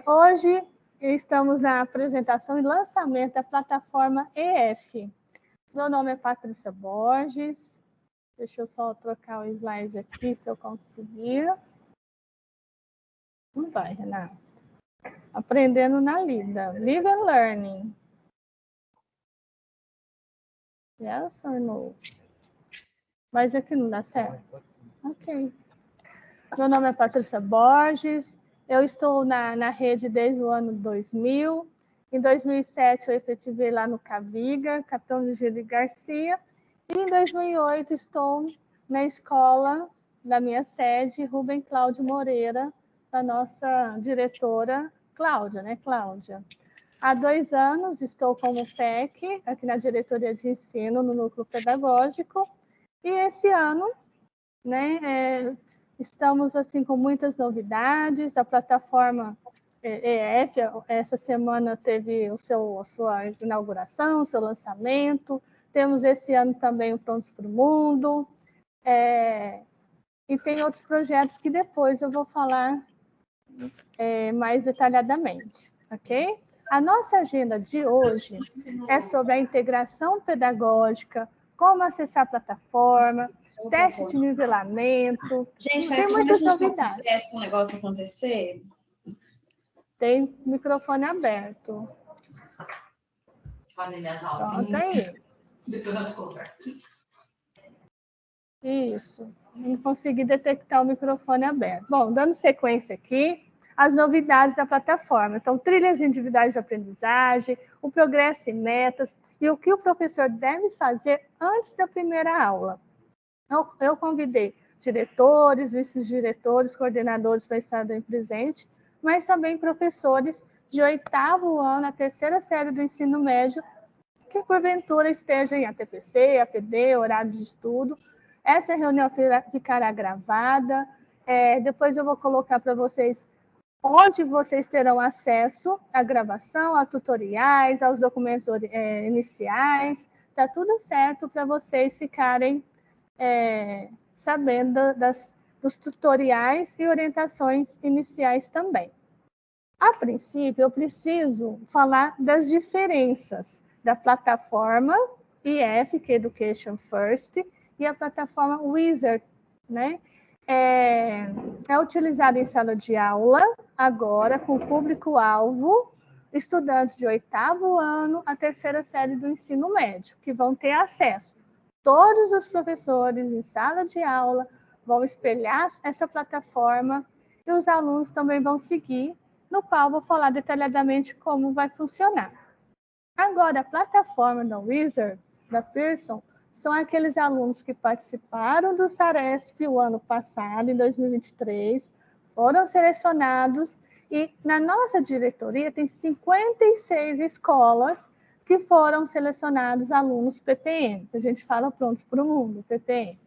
Hoje estamos na apresentação e lançamento da plataforma EF. Meu nome é Patrícia Borges. Deixa eu só trocar o slide aqui, se eu conseguir. Não vai, Renato. Aprendendo na lida. Live and learning. Yes or no? Mas aqui não dá certo? Ok. Meu nome é Patrícia Borges. Eu estou na rede desde o ano 2000. Em 2007, eu efetivei lá no Caviga, Capitão Virgílio Garcia. E em 2008, estou na escola da minha sede, Rubem Cláudio Moreira, da nossa diretora Cláudia, né, Cláudia? Há 2 anos estou como PEC, aqui na diretoria de ensino, no núcleo pedagógico. E esse ano, né, estamos assim com muitas novidades. A plataforma EF, essa semana teve a sua inauguração, o seu lançamento. Temos esse ano também o Prontos para o Mundo. E tem outros projetos que depois eu vou falar mais detalhadamente, ok? A nossa agenda de hoje é sobre a integração pedagógica, como acessar a plataforma, teste de nivelamento. Gente, parece que quando a gente acontece um negócio acontecer... Tem microfone aberto. Fazer minhas aulas. Pronto, aí. Depois nós conversamos. Isso. Não consegui detectar o microfone aberto. Bom, dando sequência aqui, as novidades da plataforma. Então, trilhas individuais de aprendizagem, o progresso e metas, e o que o professor deve fazer antes da primeira aula. Eu convidei diretores, vice-diretores, coordenadores para estar bem presente, mas também professores de 8º ano, a 3ª série do ensino médio, que porventura esteja em ATPC, APD, horário de estudo. Essa reunião ficará gravada. Depois eu vou colocar para vocês onde vocês terão acesso à gravação, a tutoriais, aos documentos iniciais. Está tudo certo para vocês ficarem sabendo dos tutoriais e orientações iniciais também. A princípio, eu preciso falar das diferenças da plataforma EF, que é Education First, e a plataforma Wizard, né? É utilizada em sala de aula, agora, com público-alvo, estudantes de 8º ano a 3ª série do ensino médio, que vão ter acesso. Todos os professores em sala de aula vão espelhar essa plataforma e os alunos também vão seguir, no qual vou falar detalhadamente como vai funcionar. Agora, a plataforma da Wizard, da Pearson, são aqueles alunos que participaram do SARESP o ano passado, em 2023, foram selecionados e na nossa diretoria tem 56 escolas que foram selecionados alunos PPM, que a gente fala Prontos para o Mundo, PPM.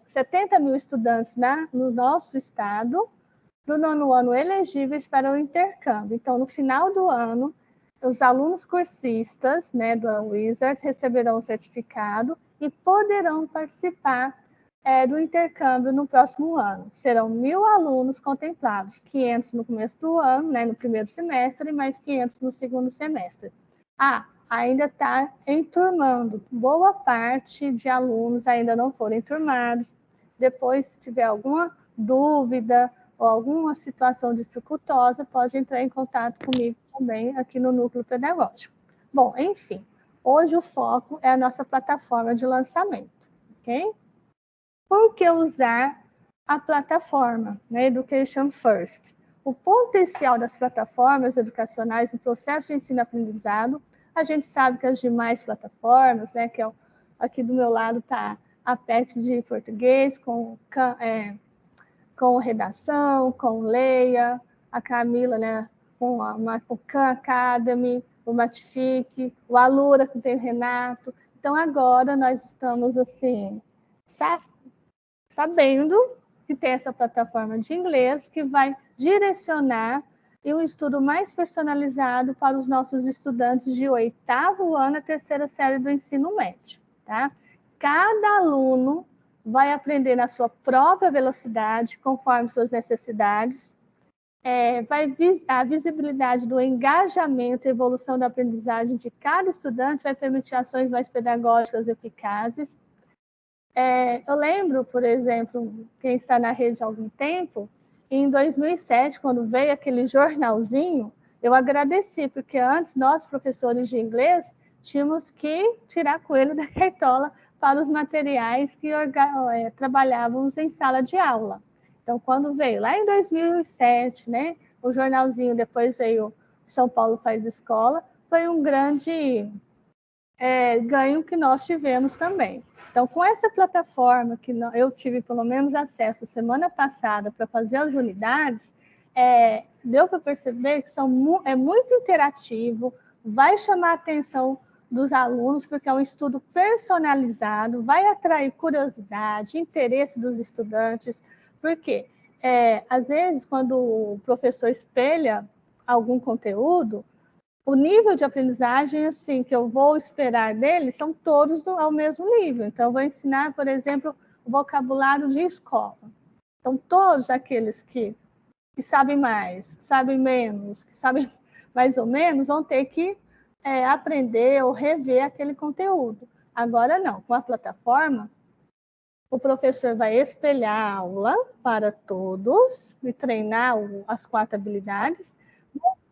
70 mil estudantes no nosso estado, do 9º ano elegíveis para o intercâmbio. Então, no final do ano, os alunos cursistas, né, do Wizard receberão o certificado e poderão participar do intercâmbio no próximo ano. Serão 1.000 alunos contemplados, 500 no começo do ano, né, no primeiro semestre, e mais 500 no segundo semestre. Ainda está enturmando. Boa parte de alunos ainda não foram enturmados. Depois, se tiver alguma dúvida ou alguma situação dificultosa, pode entrar em contato comigo também aqui no Núcleo Pedagógico. Bom, enfim, hoje o foco é a nossa plataforma de lançamento, ok? Por que usar a plataforma, né, Education First? O potencial das plataformas educacionais no processo de ensino-aprendizado, a gente sabe que as demais plataformas, né, que aqui do meu lado está a PEC de português, com redação, com Leia, a Camila, né, com o Khan Academy, o Matific, o Alura, que tem o Renato. Então, agora nós estamos, assim, sabendo que tem essa plataforma de inglês que vai direcionar e um estudo mais personalizado para os nossos estudantes de 8º ano a 3ª série do ensino médio, tá? Cada aluno vai aprender na sua própria velocidade, conforme suas necessidades. A visibilidade do engajamento e evolução da aprendizagem de cada estudante vai permitir ações mais pedagógicas eficazes. Eu lembro, por exemplo, quem está na rede há algum tempo, em 2007, quando veio aquele jornalzinho, eu agradeci, porque antes nós, professores de inglês, tínhamos que tirar coelho da cartola para os materiais que trabalhávamos em sala de aula. Então, quando veio lá em 2007, né, o jornalzinho, depois veio São Paulo Faz Escola, foi um grande ganho que nós tivemos também. Então, com essa plataforma que eu tive pelo menos acesso semana passada para fazer as unidades, deu para perceber que é muito interativo, vai chamar a atenção dos alunos, porque é um estudo personalizado, vai atrair curiosidade, interesse dos estudantes, porque às vezes, quando o professor espelha algum conteúdo, o nível de aprendizagem assim, que eu vou esperar dele são todos ao mesmo nível. Então, eu vou ensinar, por exemplo, o vocabulário de escola. Então, todos aqueles que sabem mais, sabem menos, que sabem mais ou menos, vão ter que aprender ou rever aquele conteúdo. Agora, não. Com a plataforma, o professor vai espelhar a aula para todos e treinar as 4 habilidades.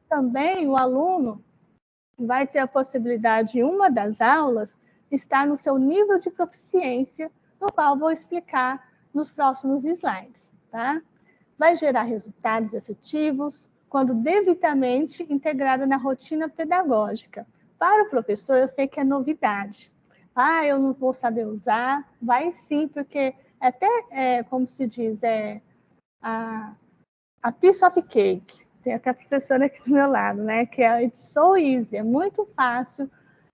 Também o aluno vai ter a possibilidade, em uma das aulas, estar no seu nível de proficiência, no qual vou explicar nos próximos slides. Tá? Vai gerar resultados efetivos quando devidamente integrada na rotina pedagógica. Para o professor, eu sei que é novidade. Eu não vou saber usar. Vai sim, porque até, como se diz, a piece of cake. Tem até a professora aqui do meu lado, né? Que é it's so easy, é muito fácil.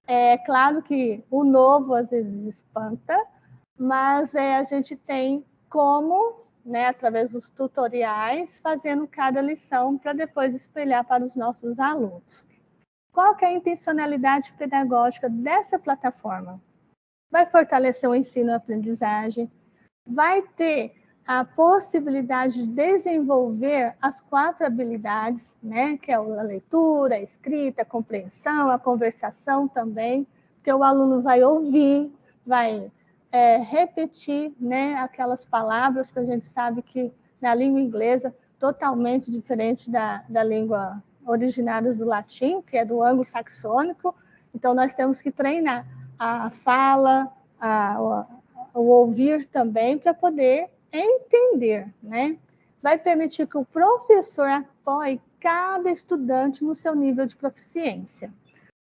É claro que o novo às vezes espanta, mas a gente tem como, né, através dos tutoriais, fazendo cada lição para depois espelhar para os nossos alunos. Qual que é a intencionalidade pedagógica dessa plataforma? Vai fortalecer o ensino e a aprendizagem, vai ter a possibilidade de desenvolver as 4 habilidades, né, que é a leitura, a escrita, a compreensão, a conversação também, porque o aluno vai ouvir, vai repetir, né, aquelas palavras que a gente sabe que na língua inglesa totalmente diferente da língua originárias do latim, que é do anglo-saxônico. Então, nós temos que treinar a fala, o ouvir também, para poder entender, né? Vai permitir que o professor apoie cada estudante no seu nível de proficiência.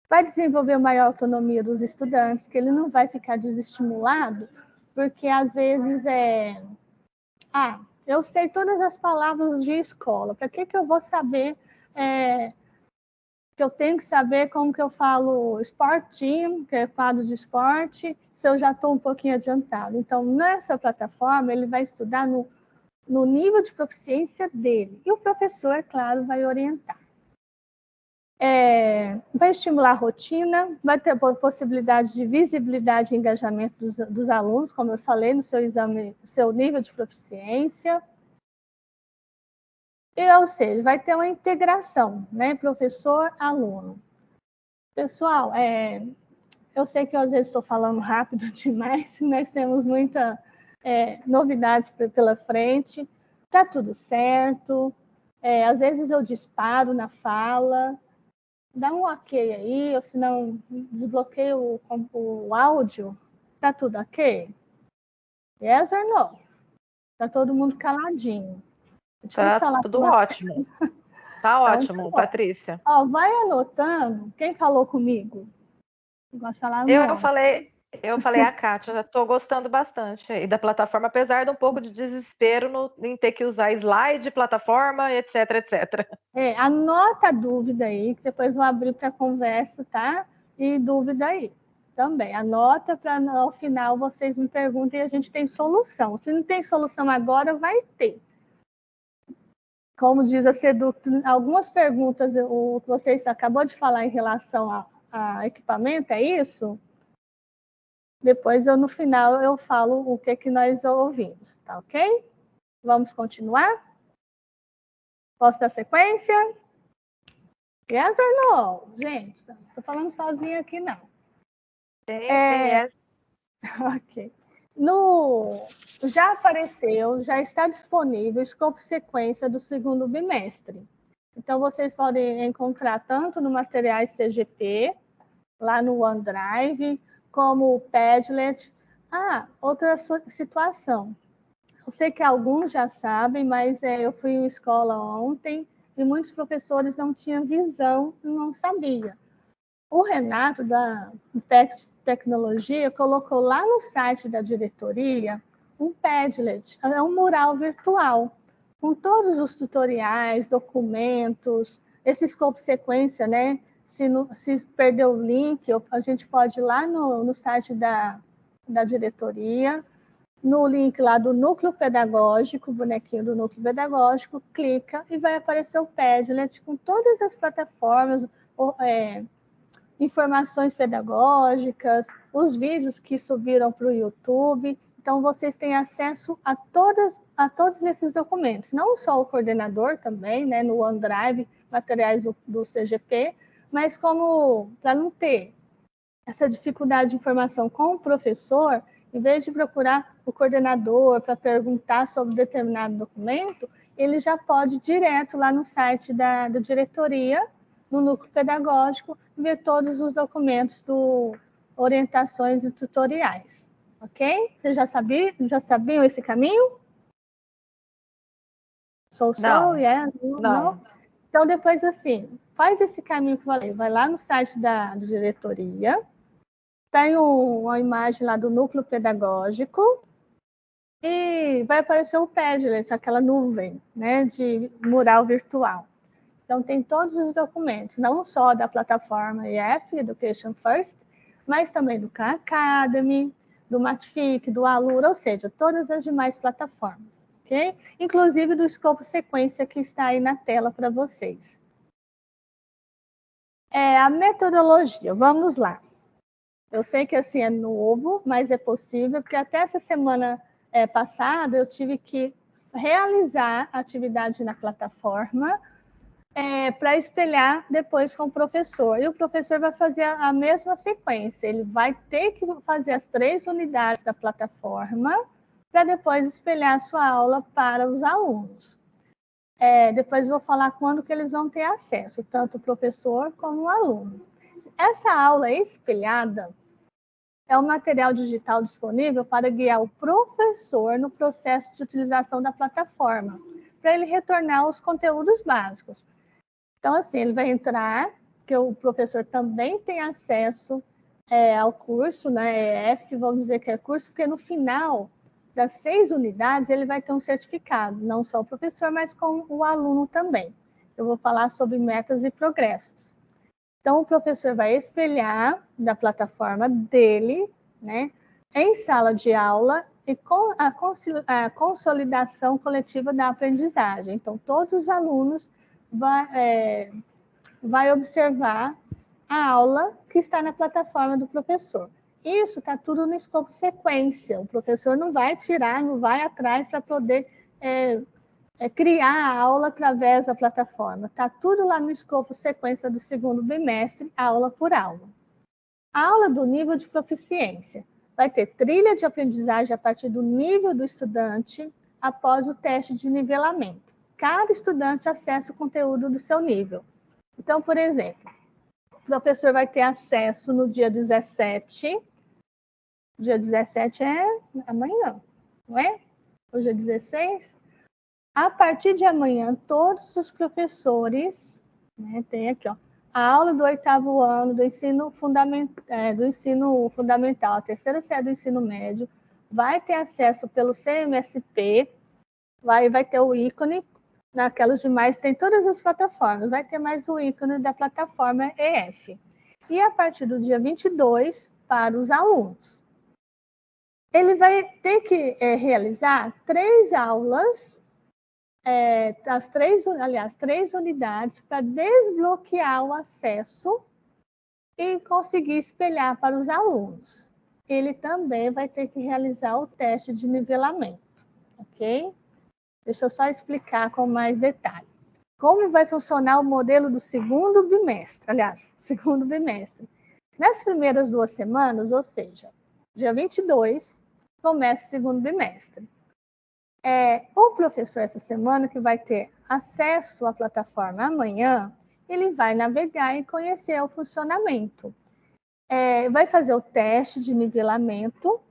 Vai desenvolver maior autonomia dos estudantes, que ele não vai ficar desestimulado, porque às vezes eu sei todas as palavras de escola, para que eu vou saber que eu tenho que saber como que eu falo sport team, que é quadro de esporte, se eu já estou um pouquinho adiantado. Então, nessa plataforma, ele vai estudar no nível de proficiência dele. E o professor, claro, vai orientar. Vai estimular a rotina, vai ter a possibilidade de visibilidade e engajamento dos alunos, como eu falei, no seu exame, seu nível de proficiência. Ou seja, vai ter uma integração, né? Professor-aluno. Pessoal, eu sei que eu, às vezes estou falando rápido demais, nós temos muitas novidades pela frente, está tudo certo, às vezes eu disparo na fala, dá um ok aí, ou se não, desbloqueio o áudio, está tudo ok? Yes or no? Está todo mundo caladinho. Tá tudo ótimo. Tá ótimo, então, Patrícia. Vai anotando. Quem falou comigo? Gosto de falar eu falei a Kátia, já estou gostando bastante aí da plataforma, apesar de um pouco de desespero em ter que usar slide, plataforma, etc, etc. Anota a dúvida aí, que depois vou abrir para conversa, tá? E dúvida aí também. Anota para ao final vocês me perguntem e a gente tem solução. Se não tem solução agora, vai ter. Como diz a Seduc, algumas perguntas o que vocês acabou de falar em relação a equipamento, é isso? Depois, no final, eu falo o que nós ouvimos, tá ok? Vamos continuar? Posso dar sequência? Yes or no? Gente, não estou falando sozinha aqui, não. Sim, yes. Ok. Já apareceu, já está disponível o escopo sequência do segundo bimestre. Então, vocês podem encontrar tanto no Materiais CGP, lá no OneDrive, como o Padlet. Outra situação. Eu sei que alguns já sabem, mas eu fui em escola ontem e muitos professores não tinham visão e não sabiam. O Renato, da Tecnologia, colocou lá no site da diretoria um Padlet, é um mural virtual, com todos os tutoriais, documentos, esse escopo sequência, né? Se perder o link, a gente pode ir lá no site da diretoria, no link lá do núcleo pedagógico, o bonequinho do núcleo pedagógico, clica e vai aparecer o Padlet com todas as plataformas, informações pedagógicas, os vídeos que subiram para o YouTube. Então, vocês têm acesso a todos esses documentos, não só o coordenador também, né, no OneDrive, materiais do CGP, mas como para não ter essa dificuldade de informação com o professor, em vez de procurar o coordenador para perguntar sobre determinado documento, ele já pode ir direto lá no site da diretoria, no núcleo pedagógico, ver todos os documentos orientações e tutoriais. Ok? Vocês já sabiam esse caminho? Não. Yeah? Não? Então, depois, assim, faz esse caminho que eu falei. Vai lá no site da diretoria, tem uma imagem lá do núcleo pedagógico e vai aparecer o Padlet, aquela nuvem, né, de mural virtual. Então, tem todos os documentos, não só da plataforma EF, Education First, mas também do Khan Academy, do Matfic, do Alura, ou seja, todas as demais plataformas, ok? Inclusive do escopo sequência que está aí na tela para vocês. A metodologia, vamos lá. Eu sei que assim é novo, mas é possível, porque até essa semana passada eu tive que realizar a atividade na plataforma para espelhar depois com o professor. E o professor vai fazer a mesma sequência. Ele vai ter que fazer as 3 unidades da plataforma para depois espelhar a sua aula para os alunos. Depois eu vou falar quando que eles vão ter acesso, tanto o professor como o aluno. Essa aula espelhada é um material digital disponível para guiar o professor no processo de utilização da plataforma, para ele retornar os conteúdos básicos. Então, assim, ele vai entrar, que o professor também tem acesso ao curso, né? EF, vamos dizer que é curso, porque no final das 6 unidades ele vai ter um certificado, não só o professor, mas com o aluno também. Eu vou falar sobre metas e progressos. Então, o professor vai espelhar da plataforma dele, né, em sala de aula e com a consolidação coletiva da aprendizagem. Então, todos os alunos vai observar a aula que está na plataforma do professor. Isso está tudo no escopo sequência. O professor não vai tirar, não vai atrás para poder criar a aula através da plataforma. Está tudo lá no escopo sequência do segundo bimestre, aula por aula. A aula do nível de proficiência. Vai ter trilha de aprendizagem a partir do nível do estudante após o teste de nivelamento. Cada estudante acessa o conteúdo do seu nível. Então, por exemplo, o professor vai ter acesso no dia 17. Dia 17 é amanhã, não é? Hoje é 16. A partir de amanhã, todos os professores, né, tem aqui, ó, a aula do 8º ano do ensino fundamental, a terceira série do ensino médio, vai ter acesso pelo CMSP, vai ter o ícone, naquelas demais tem todas as plataformas, vai ter mais o ícone da plataforma EF. E a partir do dia 22, para os alunos. Ele vai ter que realizar 3 aulas, três unidades para desbloquear o acesso e conseguir espelhar para os alunos. ele também vai ter que realizar o teste de nivelamento, ok? Deixa eu só explicar com mais detalhe. Como vai funcionar o modelo do segundo bimestre? Aliás, segundo bimestre. Nas primeiras 2 semanas, ou seja, dia 22, começa o segundo bimestre. O professor, essa semana, que vai ter acesso à plataforma amanhã, ele vai navegar e conhecer o funcionamento. Vai fazer o teste de nivelamento,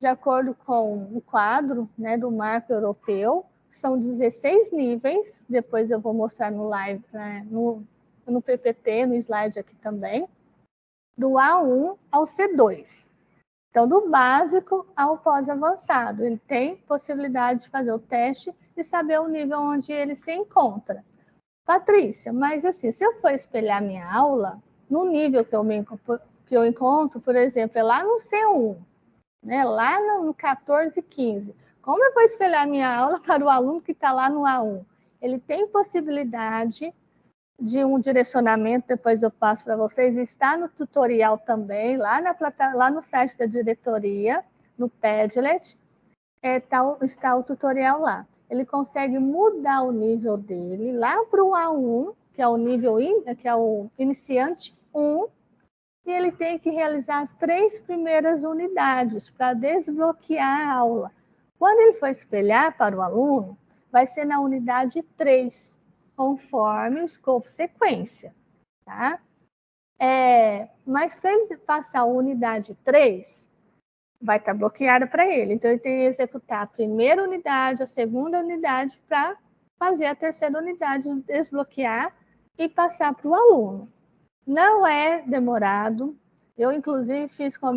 de acordo com o quadro, né, do marco europeu. São 16 níveis, depois eu vou mostrar no live, né, no PPT, no slide aqui também, do A1 ao C2. Então, do básico ao pós-avançado, ele tem possibilidade de fazer o teste e saber o nível onde ele se encontra. Patrícia, mas assim, se eu for espelhar minha aula, no nível que eu encontro, por exemplo, é lá no C1, né? Lá no 14, 15. Como eu vou espelhar minha aula para o aluno que está lá no A1? Ele tem possibilidade de um direcionamento, depois eu passo para vocês, está no tutorial também, lá no site da diretoria, no Padlet, está o tutorial lá. Ele consegue mudar o nível dele lá para o A1, que é o nível que é o iniciante 1, e ele tem que realizar as 3 primeiras unidades para desbloquear a aula. Quando ele for espelhar para o aluno, vai ser na unidade 3, conforme o escopo sequência, tá? Mas para ele passar a unidade 3, vai estar bloqueada para ele. Então, ele tem que executar a primeira unidade, a segunda unidade, para fazer a terceira unidade, desbloquear e passar para o aluno. Não é demorado. Eu, inclusive, fiz com a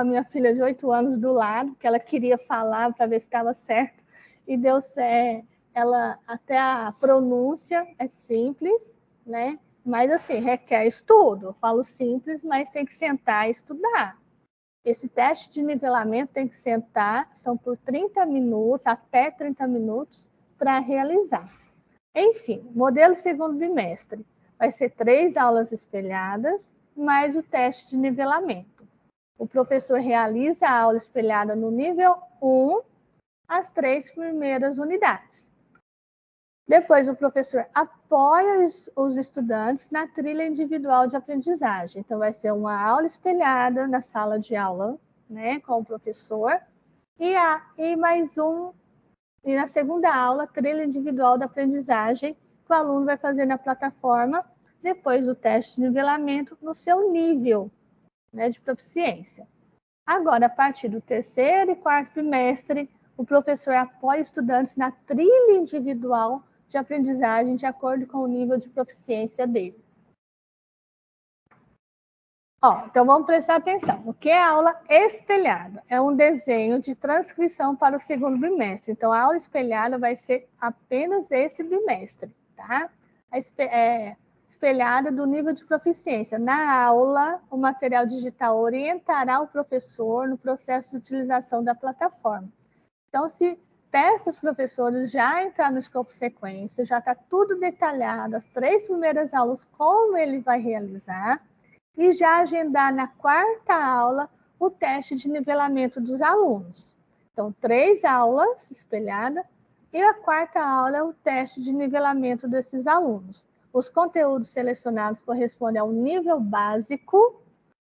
minha filha de 8 anos do lado, que ela queria falar para ver se estava certo, e deu certo. Até a pronúncia é simples, né? Mas, assim, requer estudo. Eu falo simples, mas tem que sentar e estudar. Esse teste de nivelamento tem que sentar, são por 30 minutos, até 30 minutos, para realizar. Enfim, modelo segundo bimestre. Vai ser 3 aulas espelhadas, mais o teste de nivelamento. O professor realiza a aula espelhada no nível 1, as 3 primeiras unidades. Depois, o professor apoia os estudantes na trilha individual de aprendizagem. Então, vai ser uma aula espelhada na sala de aula, né, com o professor, e na segunda aula, trilha individual da aprendizagem, que o aluno vai fazer na plataforma, depois do teste de nivelamento, no seu nível, né, de proficiência. Agora, a partir do 3º e 4º bimestre, o professor apoia estudantes na trilha individual de aprendizagem de acordo com o nível de proficiência dele. Então vamos prestar atenção. O que é aula espelhada? É um desenho de transcrição para o segundo bimestre. Então, a aula espelhada vai ser apenas esse bimestre, tá? Espelhada do nível de proficiência. Na aula, o material digital orientará o professor no processo de utilização da plataforma. Então, se peça os professores já entrar no escopo sequência, já está tudo detalhado, as 3 primeiras aulas, como ele vai realizar, e já agendar na 4ª aula o teste de nivelamento dos alunos. Então, 3 aulas espelhadas, e a 4ª aula é o teste de nivelamento desses alunos. Os conteúdos selecionados correspondem ao nível básico,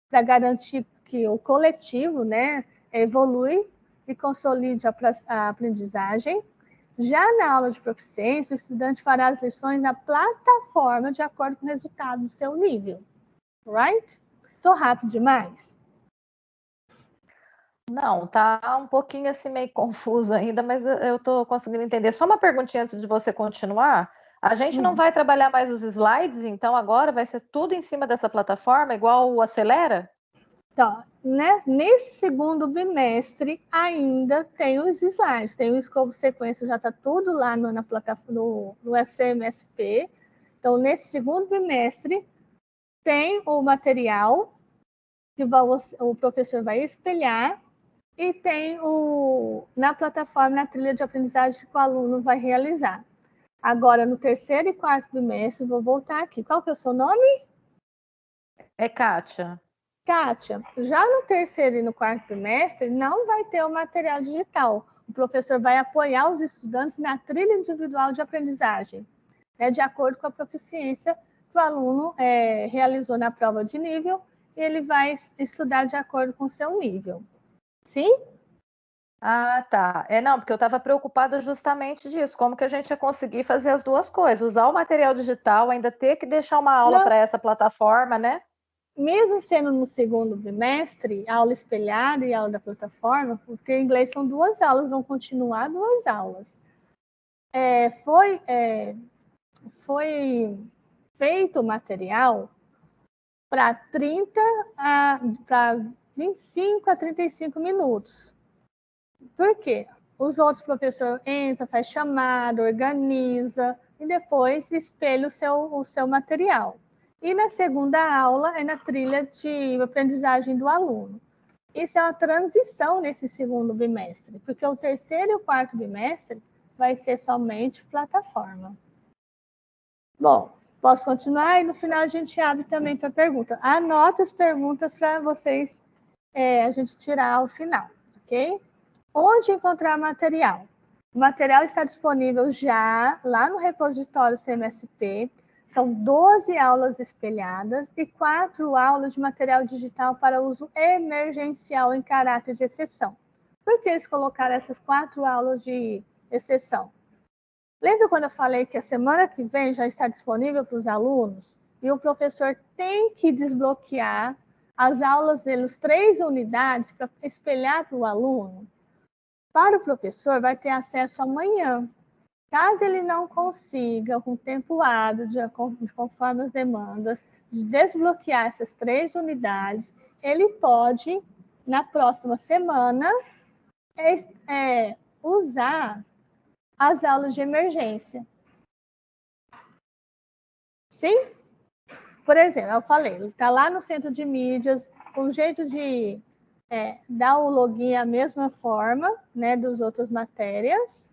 para garantir que o coletivo, né, evolui e consolide a aprendizagem. Já na aula de proficiência, o estudante fará as lições na plataforma de acordo com o resultado do seu nível. Right? Estou rápido demais? Não, tá um pouquinho assim meio confuso ainda, mas eu estou conseguindo entender. Só uma perguntinha antes de você continuar. A gente não vai trabalhar mais os slides, então agora vai ser tudo em cima dessa plataforma, igual o Acelera? Então, nesse segundo bimestre ainda tem os slides, tem o escopo sequência, já está tudo lá na plataforma, no SMSP. Então, nesse segundo bimestre, tem o material que o professor vai espelhar e tem na plataforma, na trilha de aprendizagem que o aluno vai realizar. Agora, no 3º e 4º bimestre, vou voltar aqui. Qual que é o seu nome? É Kátia. Kátia, já no terceiro e no quarto trimestre, não vai ter o material digital. O professor vai apoiar os estudantes na trilha individual de aprendizagem, né, de acordo com a proficiência que o aluno realizou na prova de nível, e ele vai estudar de acordo com o seu nível. Sim? Ah, tá. Não, porque eu estava preocupada justamente disso. Como que a gente ia conseguir fazer as duas coisas? Usar o material digital, ainda ter que deixar uma aula para essa plataforma, né? Mesmo sendo no segundo bimestre, aula espelhada e aula da plataforma, porque em inglês são 2 aulas, vão continuar 2 aulas. Foi feito o material para 25 a 35 minutos. Por quê? Os outros professores entram, faz chamada, organiza e depois espelha o seu material. E na segunda aula é na trilha de aprendizagem do aluno. Isso é uma transição nesse segundo bimestre, porque o terceiro e o quarto bimestre vai ser somente plataforma. Bom, posso continuar e no final a gente abre também para pergunta. Anota as perguntas para vocês, a gente tirar ao final, ok? Onde encontrar material? O material está disponível já lá no repositório CMSP. São 12 aulas espelhadas e 4 aulas de material digital para uso emergencial em caráter de exceção. Por que eles colocaram essas 4 aulas de exceção? Lembra quando eu falei que a semana que vem já está disponível para os alunos? E o professor tem que desbloquear as aulas dele, as 3 unidades, para espelhar para o aluno? Para o professor, vai ter acesso amanhã. Caso ele não consiga, com tempo hábil, conforme as demandas, de desbloquear essas 3 unidades, ele pode, na próxima semana, usar as aulas de emergência. Sim? Por exemplo, eu falei, ele está lá no centro de mídias, o jeito de dar o login a mesma forma, né, das outras matérias.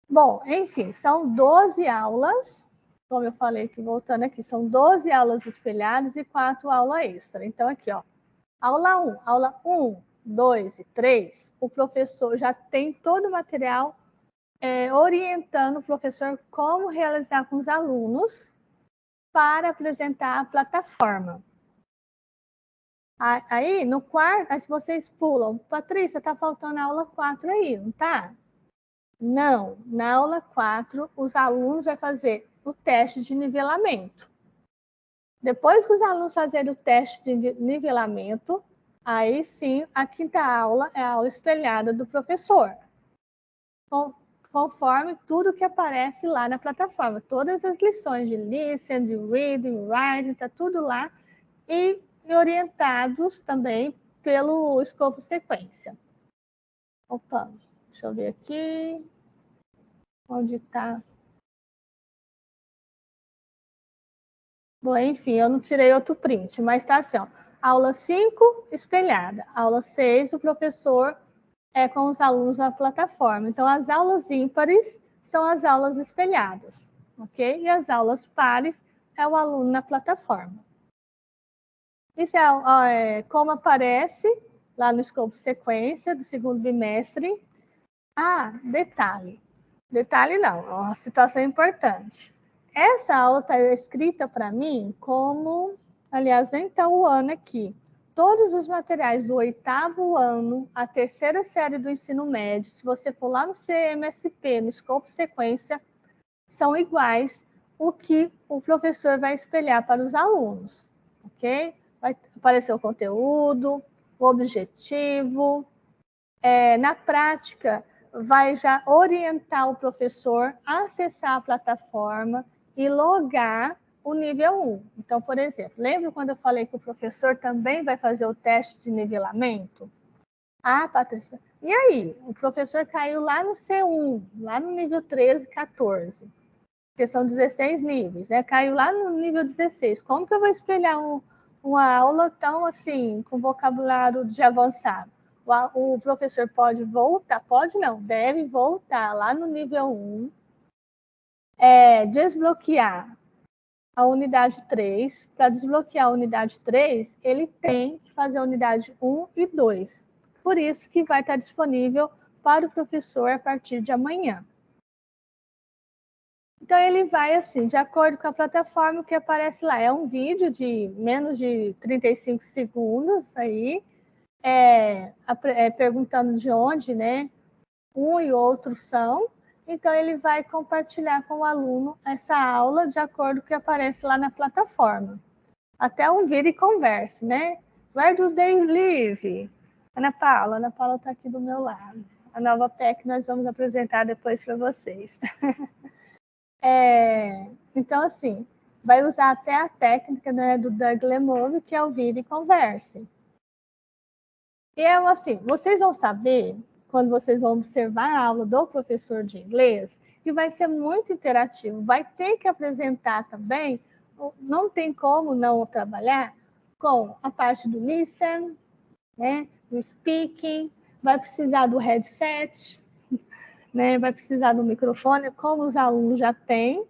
Bom, enfim, são 12 aulas, como eu falei aqui, voltando aqui, são 12 aulas espelhadas e 4 aulas extra. Então, aqui, ó, aula 1, 2 e 3, o professor já tem todo o material orientando o professor como realizar com os alunos para apresentar a plataforma. Aí, no quarto, aí vocês pulam. Patrícia, está faltando a aula 4 aí, não tá? Não, na aula 4, os alunos vão fazer o teste de nivelamento. Depois que os alunos fazerem o teste de nivelamento, aí sim, a quinta aula é a aula espelhada do professor. Conforme tudo que aparece lá na plataforma. Todas as lições de listening, de reading, writing, está tudo lá. E orientados também pelo escopo sequência. Opa, deixa eu ver aqui. Onde está? Bom, enfim, eu não tirei outro print, mas está assim, ó. Aula 5, espelhada. Aula 6, o professor com os alunos na plataforma. Então, as aulas ímpares são as aulas espelhadas, ok? E as aulas pares é o aluno na plataforma. Isso é como aparece lá no escopo sequência do segundo bimestre. Ah, detalhe. Detalhe não, é uma situação importante. Essa aula está escrita para mim como, aliás, nem está o ano aqui. Todos os materiais do 8º ano, a 3ª série do ensino médio, se você for lá no CMSP, no escopo sequência, são iguais o que o professor vai espelhar para os alunos, ok? Vai aparecer o conteúdo, o objetivo. Na prática, vai já orientar o professor a acessar a plataforma e logar o nível 1. Então, por exemplo, lembra quando eu falei que o professor também vai fazer o teste de nivelamento? Ah, Patrícia, e aí? O professor caiu lá no C1, lá no nível 13, 14, porque são 16 níveis, né? Caiu lá no nível 16. Como que eu vou espelhar uma aula tão assim, com vocabulário de avançado? O professor pode voltar, pode não, deve voltar lá no nível 1, desbloquear a unidade 3. Para desbloquear a unidade 3, ele tem que fazer a unidade 1 e 2. Por isso que vai estar disponível para o professor a partir de amanhã. Então, ele vai assim, de acordo com a plataforma, o que aparece lá. É um vídeo de menos de 35 segundos aí, perguntando de onde, né, um e outro são. Então, ele vai compartilhar com o aluno essa aula de acordo com o que aparece lá na plataforma. Até um vira e converse, né? Where do they live? Ana Paula está aqui do meu lado. A nova PEC nós vamos apresentar depois para vocês. Então, assim, vai usar até a técnica, né, do Doug Lemove, que é o vira e converse. E é assim, vocês vão saber, quando vocês vão observar a aula do professor de inglês, que vai ser muito interativo. Vai ter que apresentar também, não tem como não trabalhar com a parte do listen, né, do speaking, vai precisar do headset, né, vai precisar do microfone, como os alunos já têm.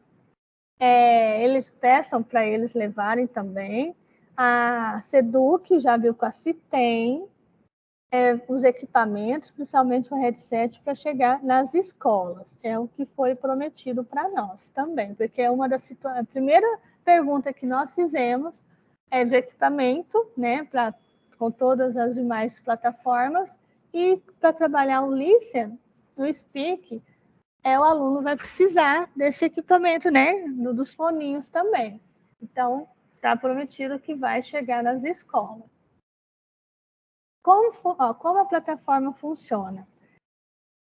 Eles peçam para eles levarem também. A Seduc já viu que a tem os equipamentos, principalmente o headset, para chegar nas escolas. É o que foi prometido para nós também, porque é uma das situações. A primeira pergunta que nós fizemos é de equipamento, né, com todas as demais plataformas, e para trabalhar o Listen, o Speak, o aluno vai precisar desse equipamento, né, dos foninhos também. Então, está prometido que vai chegar nas escolas. Como a plataforma funciona?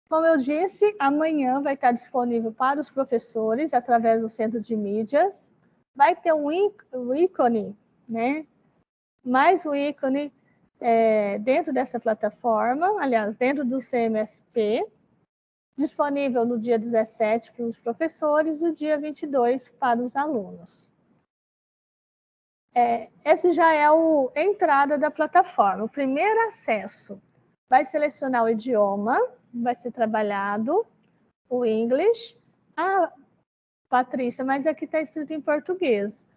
Como eu disse, amanhã vai estar disponível para os professores através do centro de mídias. Vai ter um ícone, né? Mais um ícone dentro dessa plataforma, aliás, dentro do CMSP, disponível no dia 17 para os professores e no dia 22 para os alunos. Esse já é a entrada da plataforma. O primeiro acesso vai selecionar o idioma, vai ser trabalhado o English. Ah, Patrícia, mas aqui está escrito em português.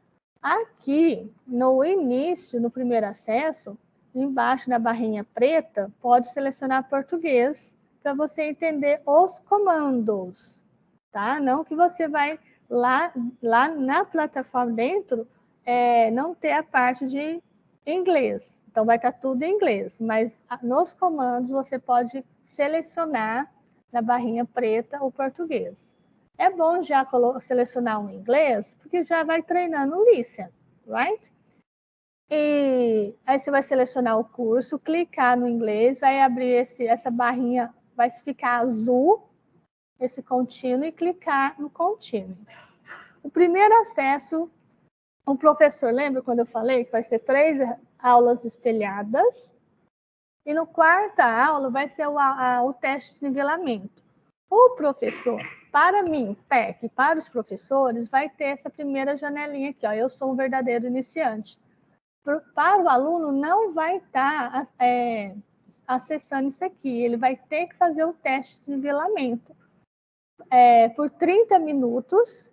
Aqui, no início, no primeiro acesso, embaixo na barrinha preta, pode selecionar português para você entender os comandos, tá? Não que você vai lá na plataforma dentro não ter a parte de inglês. Então, vai estar tudo em inglês, mas nos comandos você pode selecionar na barrinha preta o português. É bom já selecionar um inglês, porque já vai treinando o listen, right? E aí você vai selecionar o curso, clicar no inglês, vai abrir essa barrinha, vai ficar azul, esse contínuo, e clicar no contínuo. O primeiro acesso, o professor, lembra quando eu falei que vai ser 3 aulas espelhadas? E no quarta aula vai ser o teste de nivelamento. O professor, para mim, PEC, para os professores, vai ter essa primeira janelinha aqui, ó, eu sou um verdadeiro iniciante. Para o aluno, não vai estar acessando isso aqui, ele vai ter que fazer o teste de nivelamento por 30 minutos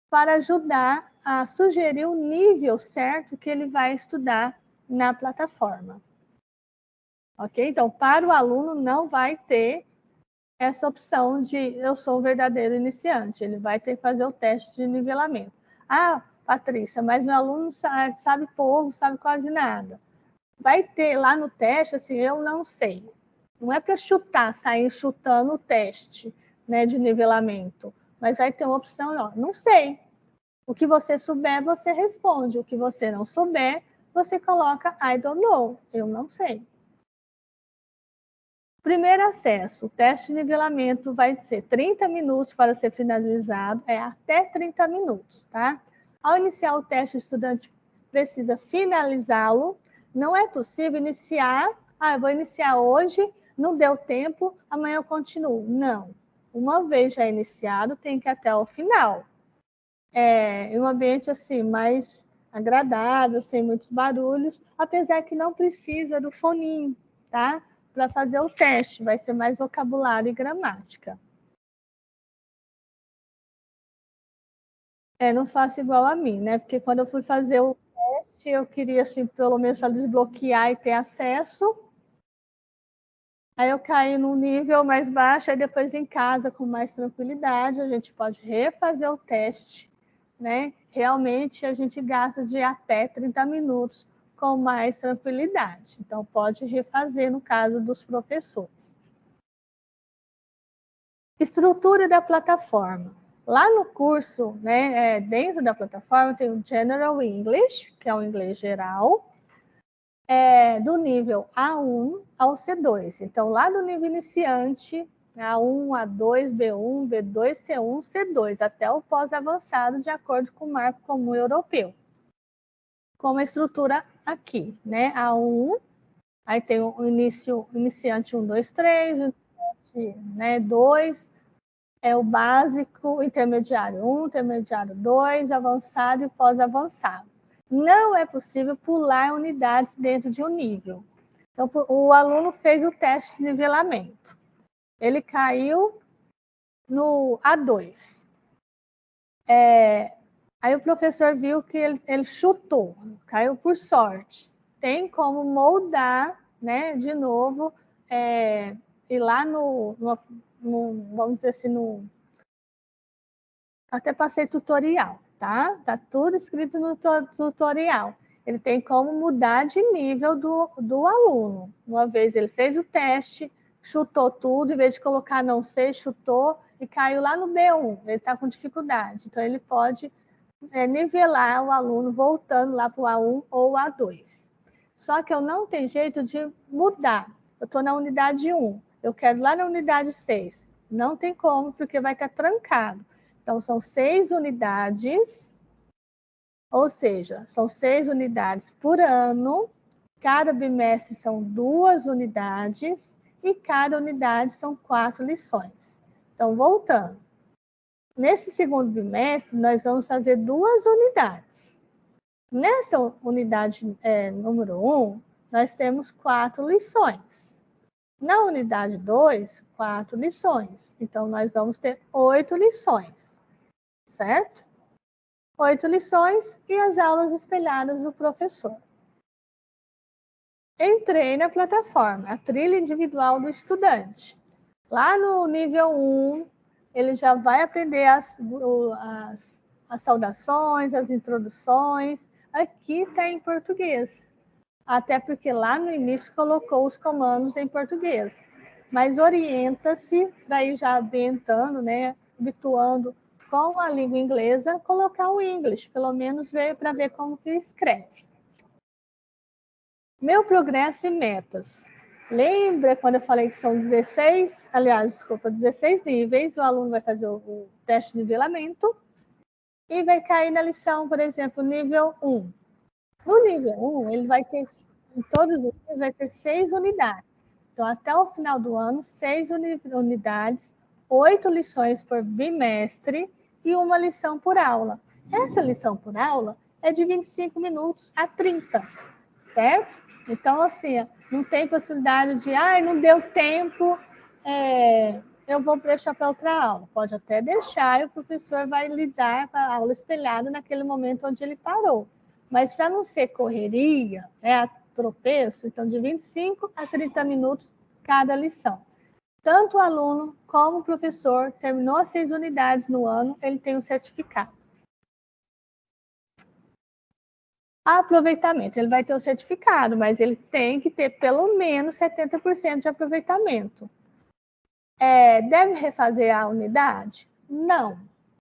para ajudar a sugerir o nível certo que ele vai estudar na plataforma. Ok? Então, para o aluno, não vai ter essa opção de eu sou um verdadeiro iniciante. Ele vai ter que fazer o teste de nivelamento. Ah, Patrícia, mas meu aluno sabe pouco, sabe quase nada. Vai ter lá no teste, assim, eu não sei. Não é para chutar, sair chutando o teste, né, de nivelamento. Mas vai ter uma opção, ó, não sei. O que você souber, você responde. O que você não souber, você coloca I don't know. Eu não sei. Primeiro acesso, o teste de nivelamento vai ser 30 minutos para ser finalizado, até 30 minutos, tá? Ao iniciar o teste, o estudante precisa finalizá-lo. Não é possível iniciar, eu vou iniciar hoje, não deu tempo, amanhã eu continuo. Não. Uma vez já iniciado, tem que ir até o final. Em um ambiente assim, mais agradável, sem muitos barulhos, apesar que não precisa do foninho, tá? Para fazer o teste, vai ser mais vocabulário e gramática. Não faço igual a mim, né? Porque quando eu fui fazer o teste, eu queria, assim, pelo menos para desbloquear e ter acesso. Aí eu caí num nível mais baixo, aí depois em casa, com mais tranquilidade, a gente pode refazer o teste, né? Realmente a gente gasta de até 30 minutos com mais tranquilidade. Então, pode refazer no caso dos professores. Estrutura da plataforma. Lá no curso, né, dentro da plataforma, tem o General English, que é o inglês geral, do nível A1 ao C2. Então, lá do nível iniciante, A1, A2, B1, B2, C1, C2, até o pós-avançado, de acordo com o Marco Comum Europeu. Como a estrutura aqui, né? A1, aí tem o iniciante 1, 2, 3, iniciante, né, 2, é o básico, intermediário 1, intermediário 2, avançado e pós-avançado. Não é possível pular unidades dentro de um nível. Então, o aluno fez o teste de nivelamento. Ele caiu no A2. Aí o professor viu que ele chutou, caiu por sorte. Tem como moldar, né, de novo, ir lá no, vamos dizer assim, até passei tutorial, tá? Tá tudo escrito no tutorial. Ele tem como mudar de nível do aluno. Uma vez ele fez o teste, chutou tudo, em vez de colocar não sei, chutou e caiu lá no B1. Ele está com dificuldade. Então, ele pode nivelar o aluno voltando lá para o A1 ou A2. Só que eu não tenho jeito de mudar. Eu estou na unidade 1, eu quero ir lá na unidade 6. Não tem como, porque vai estar trancado. Então, são 6 unidades, ou seja, são 6 unidades por ano, cada bimestre são 2 unidades, e cada unidade são 4 lições. Então, voltando. Nesse segundo bimestre, nós vamos fazer 2 unidades. Nessa unidade número 1, nós temos 4 lições. Na unidade 2, 4 lições. Então, nós vamos ter 8 lições. Certo? 8 lições e as aulas espelhadas do professor. Entrei na plataforma, a trilha individual do estudante. Lá no nível 1, ele já vai aprender as saudações, as introduções. Aqui está em português. Até porque lá no início colocou os comandos em português. Mas orienta-se para ir já ambientando, né, habituando com a língua inglesa, colocar o English, pelo menos para ver como que escreve. Meu progresso e metas. Lembra quando eu falei que são 16 níveis, o aluno vai fazer o teste de nivelamento e vai cair na lição, por exemplo, nível 1. No nível 1, ele vai ter, em todos os níveis, vai ter 6 unidades. Então, até o final do ano, 6 unidades, 8 lições por bimestre e 1 lição por aula. Essa lição por aula é de 25 minutos a 30, certo? Então, assim, não tem possibilidade de, não deu tempo, eu vou deixar para outra aula. Pode até deixar e o professor vai lidar com a aula espelhada naquele momento onde ele parou. Mas para não ser correria, tropeço, então de 25 a 30 minutos cada lição. Tanto o aluno como o professor terminou as 6 unidades no ano, ele tem um certificado. Aproveitamento, ele vai ter o certificado, mas ele tem que ter pelo menos 70% de aproveitamento. Deve refazer a unidade? Não.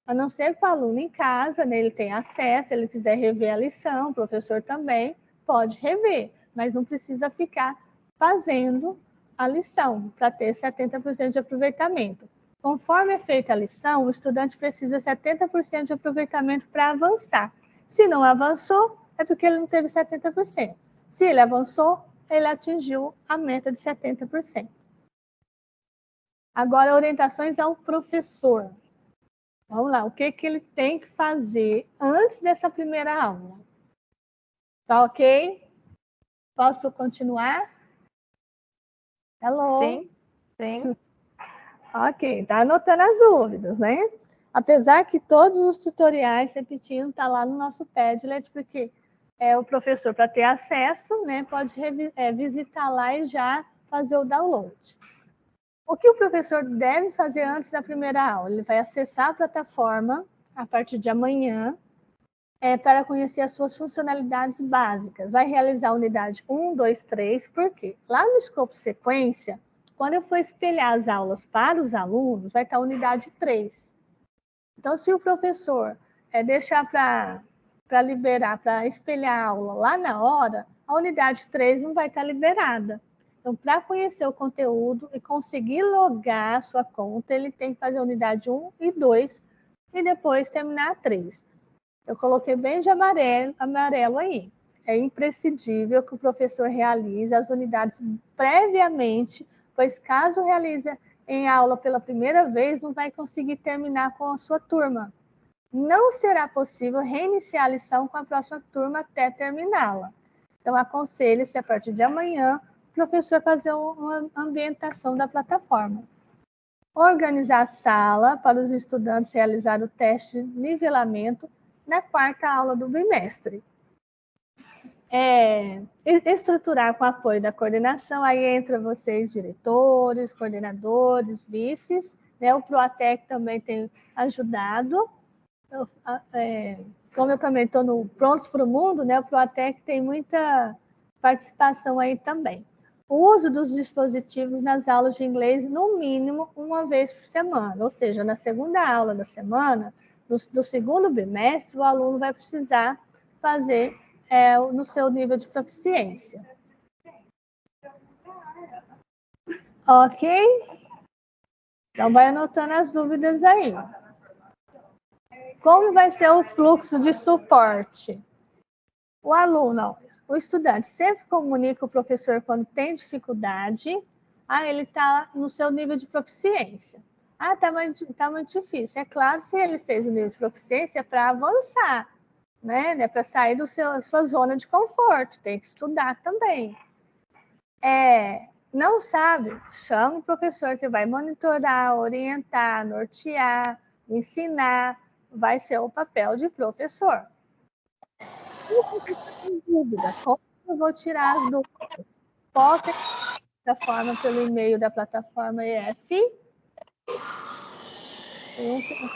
A não ser que o aluno em casa, né, ele tenha acesso, ele quiser rever a lição, o professor também pode rever, mas não precisa ficar fazendo a lição para ter 70% de aproveitamento. Conforme é feita a lição, o estudante precisa de 70% de aproveitamento para avançar. Se não avançou, é porque ele não teve 70%. Se ele avançou, ele atingiu a meta de 70%. Agora, orientações ao professor. Vamos lá, o que ele tem que fazer antes dessa primeira aula? Tá ok? Posso continuar? Hello? Sim. Ok, tá anotando as dúvidas, né? Apesar que todos os tutoriais, repetindo, está lá no nosso Padlet, porque o professor, para ter acesso, né, pode visitar lá e já fazer o download. O que o professor deve fazer antes da primeira aula? Ele vai acessar a plataforma a partir de amanhã, para conhecer as suas funcionalidades básicas. Vai realizar a unidade 1, 2, 3, por quê? Lá no escopo sequência, quando eu for espelhar as aulas para os alunos, vai estar a unidade 3. Então, se o professor deixar para liberar, para espelhar a aula lá na hora, a unidade 3 não vai estar liberada. Então, para conhecer o conteúdo e conseguir logar a sua conta, ele tem que fazer a unidade 1 e 2 e depois terminar a 3. Eu coloquei bem de amarelo aí. É imprescindível que o professor realize as unidades previamente, pois caso realize em aula pela primeira vez, não vai conseguir terminar com a sua turma. Não será possível reiniciar a lição com a próxima turma até terminá-la. Então, aconselho-se a partir de amanhã, o professor fazer uma ambientação da plataforma. Organizar a sala para os estudantes realizar o teste de nivelamento na quarta aula do bimestre. Estruturar com apoio da coordenação, aí entra vocês, diretores, coordenadores, vices, né? O Proatec também tem ajudado. Como eu também estou no Prontos para o Mundo, né? O Proatec tem muita participação aí também. O uso dos dispositivos nas aulas de inglês, no mínimo, uma vez por semana. Ou seja, na segunda aula da semana, do segundo bimestre, o aluno vai precisar fazer no seu nível de proficiência. Ok? Então, vai anotando as dúvidas aí. Como vai ser o fluxo de suporte? O aluno, o estudante sempre comunica o professor quando tem dificuldade. Ele está no seu nível de proficiência. Tá muito difícil. É claro, se ele fez o nível de proficiência, é para avançar, né? Para sair da sua zona de conforto. Tem que estudar também. Não sabe? Chama o professor que vai monitorar, orientar, nortear, ensinar. Vai ser o papel de professor. Tem dúvida? Como eu vou tirar as dúvidas? Posso da forma pelo e-mail da plataforma EF.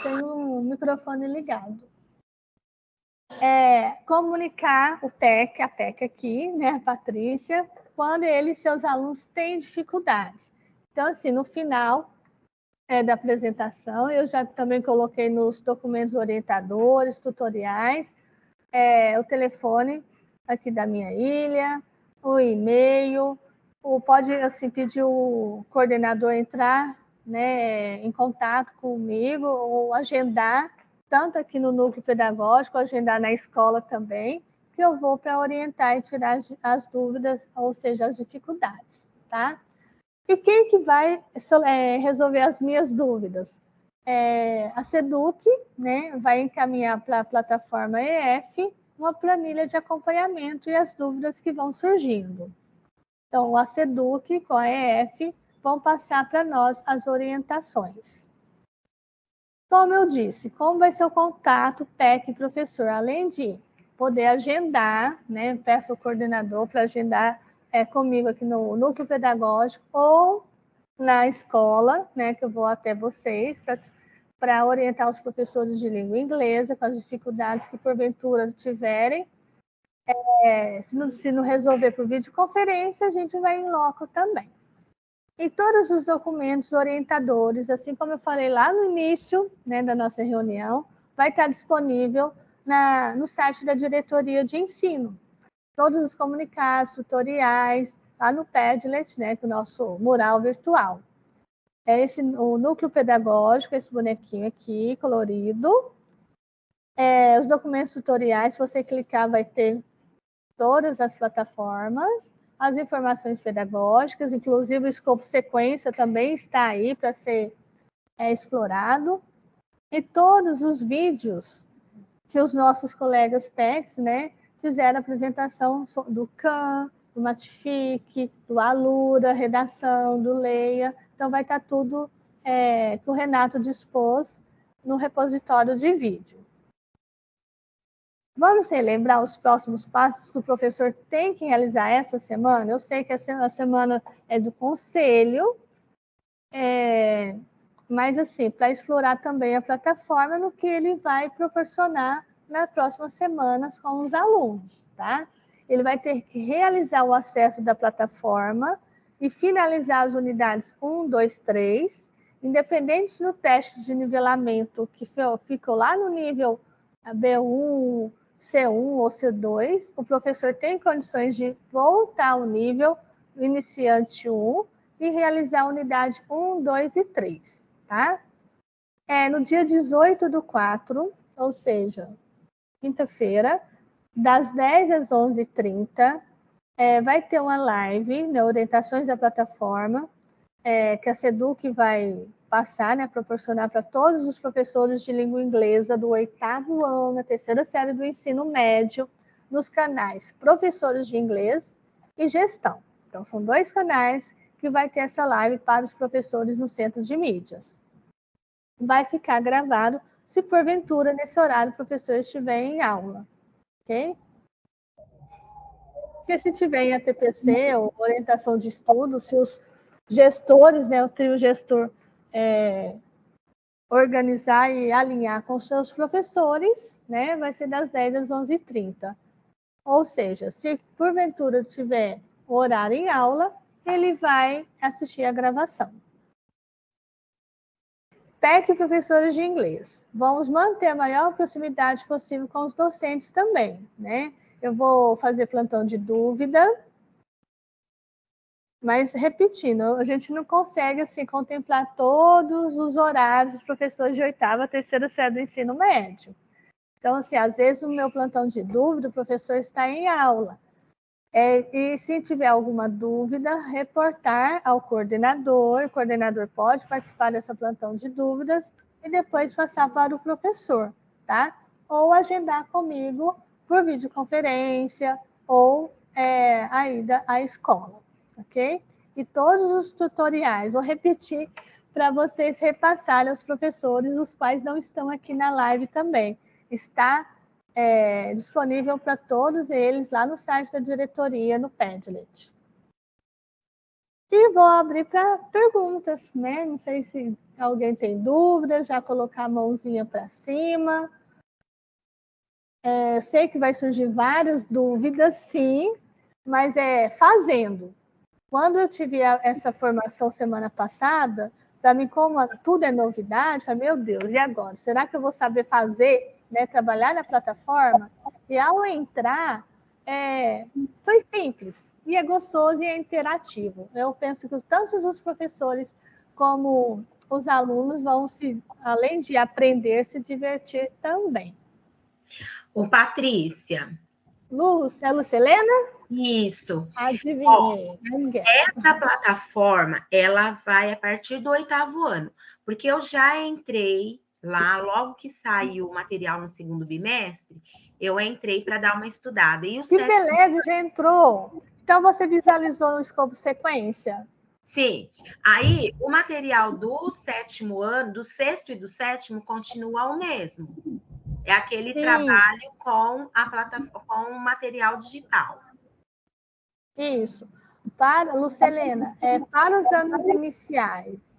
Tem um microfone ligado. Comunicar o TEC, a TEC aqui, né, a Patrícia, quando ele e seus alunos têm dificuldades. Então, assim, no final da apresentação, eu já também coloquei nos documentos orientadores, tutoriais, o telefone aqui da minha ilha, o e-mail, pode assim, pedir o coordenador entrar, né, em contato comigo ou agendar, tanto aqui no núcleo pedagógico, agendar na escola também, que eu vou para orientar e tirar as dúvidas, ou seja, as dificuldades, tá? E quem que vai resolver as minhas dúvidas? A SEDUC, né, vai encaminhar para a plataforma EF uma planilha de acompanhamento e as dúvidas que vão surgindo. Então, a SEDUC com a EF vão passar para nós as orientações. Como eu disse, como vai ser o contato PEC e professor? Além de poder agendar, né, peço ao coordenador para agendar comigo aqui no núcleo pedagógico ou na escola, né, que eu vou até vocês para orientar os professores de língua inglesa com as dificuldades que porventura tiverem. Se não resolver por videoconferência, a gente vai em loco também. E todos os documentos orientadores, assim como eu falei lá no início, né, da nossa reunião, vai estar disponível no site da diretoria de ensino. Todos os comunicados, tutoriais, lá no Padlet, né, com o nosso mural virtual. O núcleo pedagógico, esse bonequinho aqui, colorido. Os documentos tutoriais, se você clicar, vai ter todas as plataformas, as informações pedagógicas, inclusive o escopo sequência também está aí para ser explorado. E todos os vídeos que os nossos colegas PECs, né, fizeram a apresentação do CAN, do Matific, do Alura, redação, do Leia. Então, vai estar tudo que o Renato dispôs no repositório de vídeo. Vamos relembrar os próximos passos que o professor tem que realizar essa semana? Eu sei que a semana é do conselho, mas assim, para explorar também a plataforma no que ele vai proporcionar nas próximas semanas com os alunos, tá? Ele vai ter que realizar o acesso da plataforma e finalizar as unidades 1, 2, 3, independente do teste de nivelamento que ficou lá no nível B1, C1 ou C2, o professor tem condições de voltar ao nível iniciante 1 e realizar a unidade 1, 2 e 3, tá? No dia 18/4, ou seja, quinta-feira, das 10 às 11h30, vai ter uma live, né, orientações da plataforma, que a SEDUC vai passar, né, proporcionar para todos os professores de língua inglesa do 8º ano, a 3ª série do ensino médio, nos canais Professores de Inglês e Gestão. Então, são 2 canais que vai ter essa live para os professores no Centro de Mídias. Vai ficar gravado se porventura nesse horário o professor estiver em aula, ok? Porque se tiver em ATPC ou orientação de estudo, se os gestores, né, o trio gestor, organizar e alinhar com os seus professores, né, vai ser das 10 às 11h30. Ou seja, se porventura tiver horário em aula, ele vai assistir a gravação. PEC e professores de inglês. Vamos manter a maior proximidade possível com os docentes também, né? Eu vou fazer plantão de dúvida, mas repetindo, a gente não consegue assim contemplar todos os horários dos professores de 8ª, 3ª série do ensino médio. Então, assim, às vezes no meu plantão de dúvida, o professor está em aula. E se tiver alguma dúvida, reportar ao coordenador. O coordenador pode participar dessa plantão de dúvidas e depois passar para o professor, tá? Ou agendar comigo por videoconferência ou a ida à escola, ok? E todos os tutoriais, vou repetir para vocês repassarem aos professores, os quais não estão aqui na live também. Está disponível para todos eles lá no site da diretoria, no Padlet. E vou abrir para perguntas, né? Não sei se alguém tem dúvida, já colocar a mãozinha para cima. Sei que vai surgir várias dúvidas, sim, mas fazendo. Quando eu tive essa formação semana passada, para mim, como tudo é novidade, eu falei, meu Deus, e agora? Será que eu vou saber fazer, né, trabalhar na plataforma? E ao entrar, foi simples, e é gostoso e é interativo. Eu penso que tanto os professores como os alunos vão, além de aprender, se divertir também. Ô, Patrícia. Lúcia, Lucelena? Isso. Adivinhei. Essa plataforma, ela vai a partir do 8º ano, porque eu já entrei lá, logo que saiu o material no 2º bimestre, eu entrei para dar uma estudada. E que beleza, já entrou. Então, você visualizou no escopo sequência? Sim. Aí, o material do 7º ano, do 6º e do 7º, continua o mesmo. É aquele trabalho com a plataforma, com o material digital. Isso. Lucelena, para os anos iniciais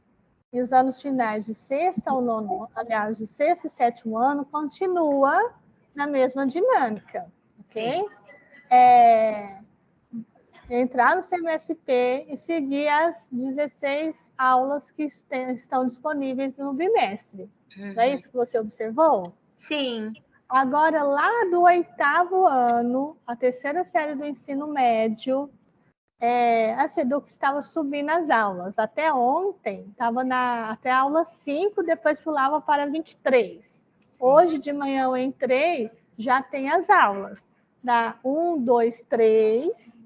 e os anos finais de 6º ao 9º, aliás, de 6º e 7º ano, continua na mesma dinâmica, ok? Entrar no CMSP e seguir as 16 aulas que estão disponíveis no bimestre. Não é isso que você observou? Sim. Agora, lá do 8º ano, a 3ª série do ensino médio, a SEDUC estava subindo as aulas. Até ontem, estava até a aula 5, depois pulava para 23. Sim. Hoje de manhã eu entrei, já tem as aulas. Da 1, 2, 3.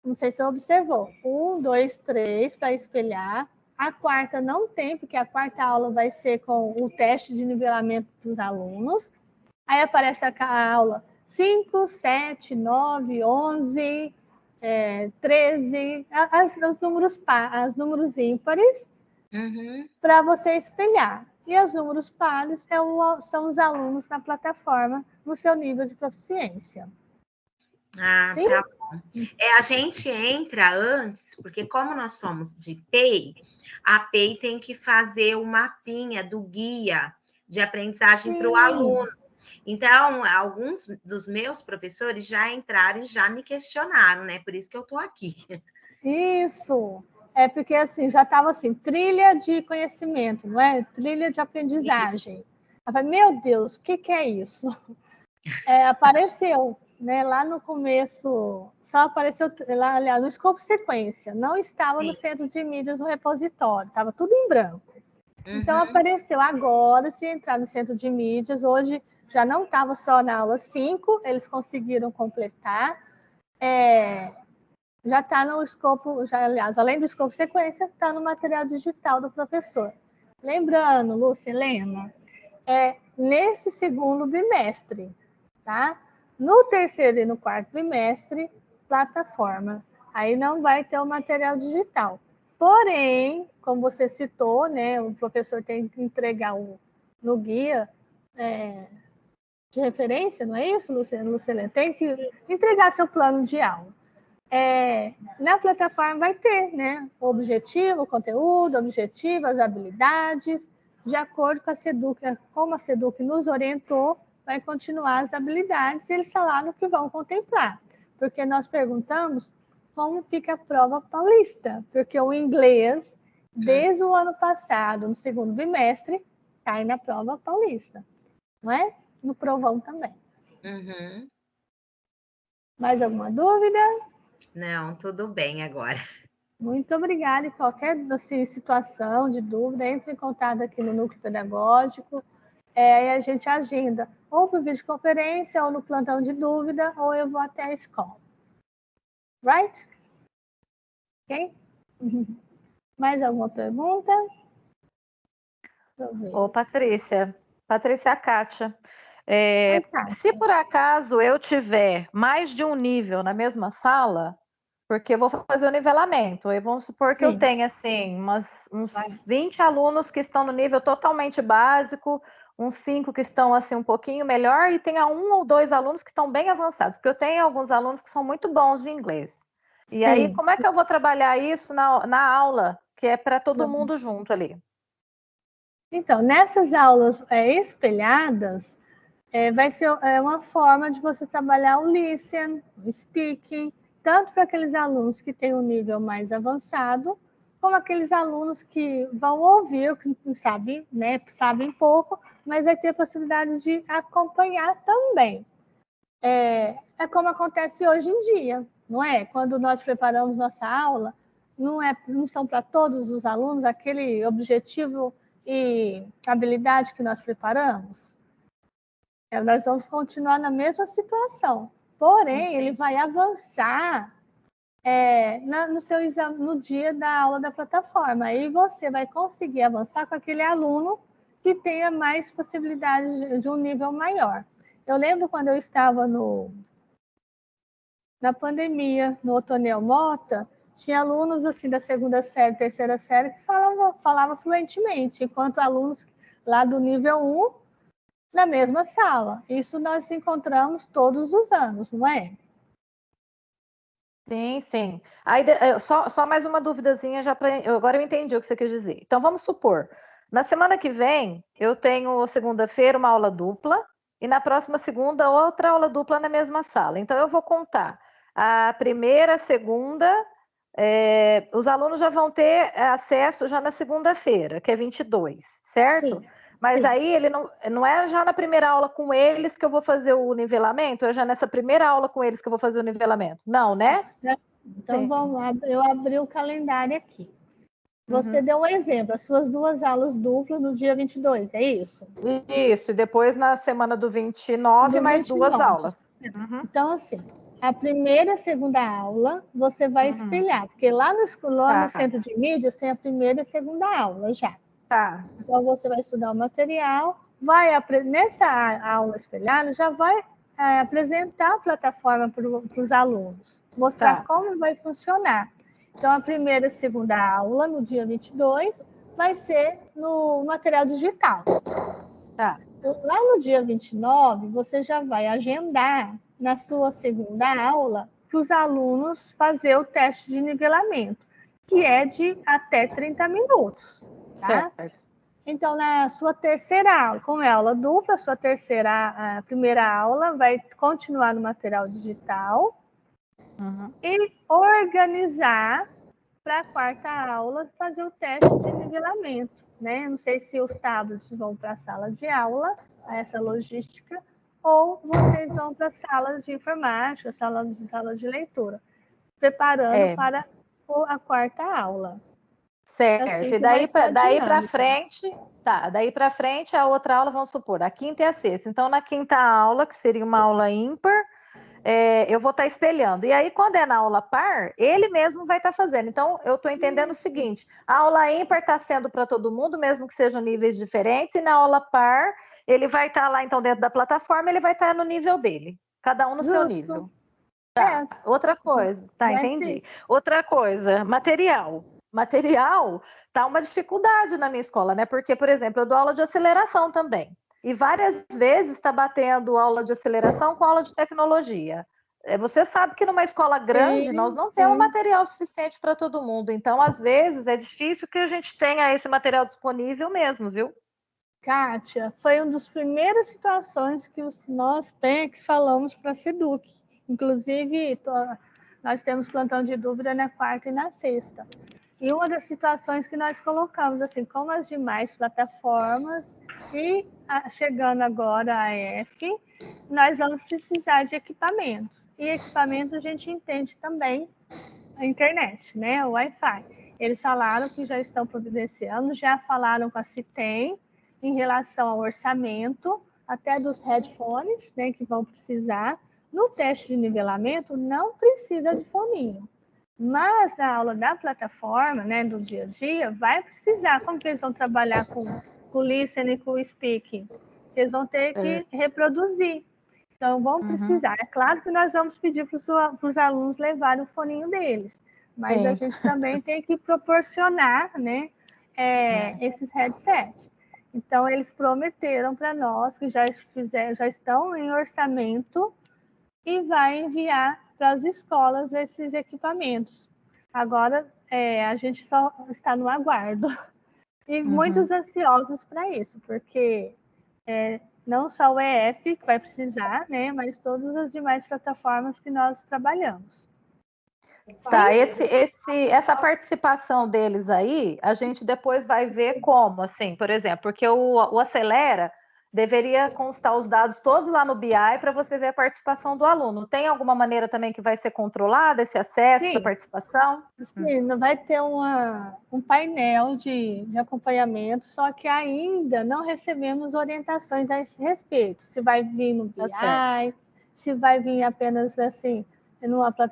Não sei se você observou. 1, 2, 3 para espelhar. A 4ª não tem, porque a 4ª aula vai ser com o teste de nivelamento dos alunos. Aí aparece a aula 5, 7, 9, 11, 13, os números ímpares, para você espelhar. e os números pares são os alunos na plataforma no seu nível de proficiência. Ah, Sim? tá bom. A gente entra antes, porque como nós somos de PEI, a PEI tem que fazer o mapinha do guia de aprendizagem para o aluno. Então, alguns dos meus professores já entraram e já me questionaram, né? Por isso que eu estou aqui. Isso. É porque assim, já estava assim, trilha de conhecimento, não é? Trilha de aprendizagem. Eu falei, meu Deus, o que é isso? Apareceu, né? Lá no começo, só apareceu lá, aliás, no escopo sequência, não estava no centro de mídias no repositório, estava tudo em branco. Então apareceu agora, se entrar no centro de mídias, hoje já não estava só na aula 5, eles conseguiram completar. Já está no escopo, já, aliás, além do escopo sequência, está no material digital do professor. Lembrando, Lúcia, Helena, nesse segundo bimestre, tá? No terceiro e no quarto bimestre, plataforma. Aí não vai ter o material digital. Porém, como você citou, né, o professor tem que entregar no guia de referência, não é isso, Luciana? Tem que entregar seu plano de aula. Na plataforma vai ter, né, o objetivo, o conteúdo, as habilidades, de acordo com a SEDUC, como a SEDUC nos orientou, vai continuar as habilidades e eles falaram que vão contemplar, porque nós perguntamos como fica a prova paulista, porque o inglês, desde o ano passado, no segundo bimestre, cai na prova paulista, não é? No provão também. Mais alguma dúvida? Não, tudo bem agora. Muito obrigada. E qualquer situação de dúvida, entre em contato aqui no Núcleo Pedagógico, e a gente agenda ou por videoconferência, ou no plantão de dúvida, ou eu vou até a escola. Right? Ok? Mais alguma pergunta? Ô, Patrícia. Patrícia Kátia. Se por acaso eu tiver mais de um nível na mesma sala, porque eu vou fazer o nivelamento, aí vamos supor que eu tenha assim, uns 20 alunos que estão no nível totalmente básico, uns 5 que estão assim um pouquinho melhor, e tenha 1 ou 2 alunos que estão bem avançados, porque eu tenho alguns alunos que são muito bons de inglês. E aí, como é que eu vou trabalhar isso na aula, que é para todo mundo junto ali? Então, nessas aulas espelhadas, vai ser uma forma de você trabalhar o listen, o speaking, tanto para aqueles alunos que têm um nível mais avançado, como aqueles alunos que vão ouvir, que sabem, né, sabem pouco, mas vai ter a possibilidade de acompanhar também. É como acontece hoje em dia, não é? Quando nós preparamos nossa aula, não são para todos os alunos aquele objetivo e habilidade que nós preparamos. Nós vamos continuar na mesma situação, porém, ele vai avançar no seu exame, no dia da aula da plataforma. Aí você vai conseguir avançar com aquele aluno que tenha mais possibilidades de um nível maior. Eu lembro quando eu estava na pandemia, no Otonel Mota, tinha alunos assim da segunda série, terceira série, que falavam fluentemente, enquanto alunos lá do nível 1, na mesma sala. Isso nós encontramos todos os anos, não é? Sim, sim. Aí, só mais uma duvidazinha, agora eu entendi o que você quer dizer. Então, vamos supor, na semana que vem, eu tenho segunda-feira uma aula dupla, e na próxima segunda, outra aula dupla na mesma sala. Então, eu vou contar a primeira, a segunda, os alunos já vão ter acesso já na segunda-feira, que é 22, certo? Sim. Mas Sim. aí ele não é já na primeira aula com eles que eu vou fazer o nivelamento? É já nessa primeira aula com eles que eu vou fazer o nivelamento? Não, né? Então, vamos lá, eu abri o calendário aqui. Você deu um exemplo, as suas 2 aulas duplas no dia 22, é isso? Isso, e depois na semana do 29, mais 2 aulas. Então, assim, a primeira e a segunda aula você vai espelhar, porque lá no centro de mídias tem a primeira e a segunda aula já. Tá. Então, você vai estudar o material, nessa aula espelhada, já vai apresentar a plataforma para os alunos, mostrar como vai funcionar. Então, a primeira e a segunda aula, no dia 22, vai ser no material digital. Tá. Lá no dia 29, você já vai agendar na sua segunda aula para os alunos fazer o teste de nivelamento, que é de até 30 minutos. Tá? Certo. Então, na sua terceira aula, como é aula dupla, a primeira aula vai continuar no material digital e organizar para a quarta aula fazer o teste de nivelamento. Né? Não sei se os tablets vão para a sala de aula, essa logística, ou vocês vão para a sala de informática, sala de leitura, preparando para a quarta aula. Certo, e daí para frente, daí para frente a outra aula, vamos supor, a quinta e a sexta. Então, na quinta aula, que seria uma aula ímpar, eu vou estar espelhando. E aí, quando é na aula par, ele mesmo vai estar fazendo. Então, eu estou entendendo o seguinte, a aula ímpar está sendo para todo mundo, mesmo que sejam níveis diferentes, e na aula par, ele vai estar lá, então, dentro da plataforma, ele vai estar no nível dele, cada um no seu nível. Tá. Outra coisa, entendi. Outra coisa, material. Material tá uma dificuldade na minha escola, né? Porque, por exemplo, eu dou aula de aceleração também. E várias vezes está batendo aula de aceleração com aula de tecnologia. Você sabe que numa escola grande nós não temos material suficiente para todo mundo. Então, às vezes, é difícil que a gente tenha esse material disponível mesmo, viu? Kátia, foi uma das primeiras situações que nós, PECs, falamos para a SEDUC. Inclusive, nós temos plantão de dúvida na quarta e na sexta. E uma das situações que nós colocamos, assim, como as demais plataformas, e chegando agora a F, nós vamos precisar de equipamentos. E equipamento a gente entende também a internet, né? O Wi-Fi. Eles falaram que já estão providenciando, já falaram com a CITEM em relação ao orçamento, até dos headphones, né, que vão precisar. No teste de nivelamento, não precisa de foninho. Mas na aula da plataforma, né, do dia a dia, vai precisar. Como que eles vão trabalhar com o listening e com o speaking? Eles vão ter que reproduzir. Então, vão precisar. É claro que nós vamos pedir para os alunos levarem o foninho deles, mas a gente também tem que proporcionar, né, esses headsets. Então, eles prometeram para nós que já estão em orçamento e vai enviar para as escolas esses equipamentos. Agora, a gente só está no aguardo. E muitos ansiosos para isso, porque não só o EF que vai precisar, né, mas todas as demais plataformas que nós trabalhamos. Tá, essa participação deles aí, a gente depois vai ver como, assim, por exemplo, porque o Acelera deveria constar os dados todos lá no BI para você ver a participação do aluno. Tem alguma maneira também que vai ser controlada esse acesso, essa participação? Sim, vai ter um painel de acompanhamento, só que ainda não recebemos orientações a esse respeito. Se vai vir no BI, se vai vir apenas assim,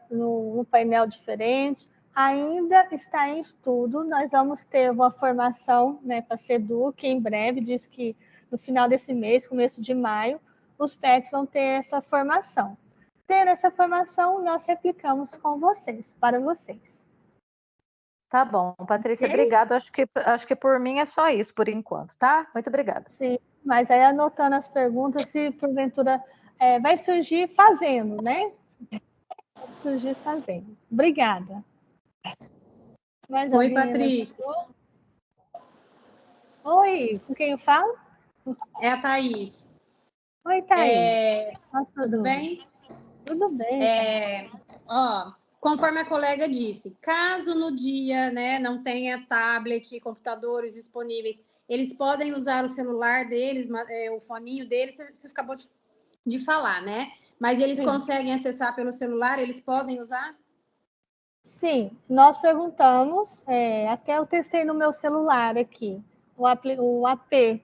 num painel diferente, ainda está em estudo. Nós vamos ter uma formação, né, para a SEDUC, em breve, diz que no final desse mês, começo de maio, os PECs vão ter essa formação. Ter essa formação, nós replicamos com vocês, para vocês. Tá bom, Patrícia, obrigada. Acho que por mim é só isso, por enquanto, tá? Muito obrigada. Sim, mas aí anotando as perguntas, se porventura vai surgir fazendo, né? Vai surgir fazendo. Obrigada. Oi, Patrícia. Oi, com quem eu falo? É a Thaís. Oi, Thaís. Tudo bem? Tudo bem. Conforme a colega disse, caso no dia, né, não tenha tablet, computadores disponíveis, eles podem usar o celular deles, o foninho deles, você acabou de falar, né? Mas eles conseguem acessar pelo celular, eles podem usar? Sim, nós perguntamos, até eu testei no meu celular aqui, o AP,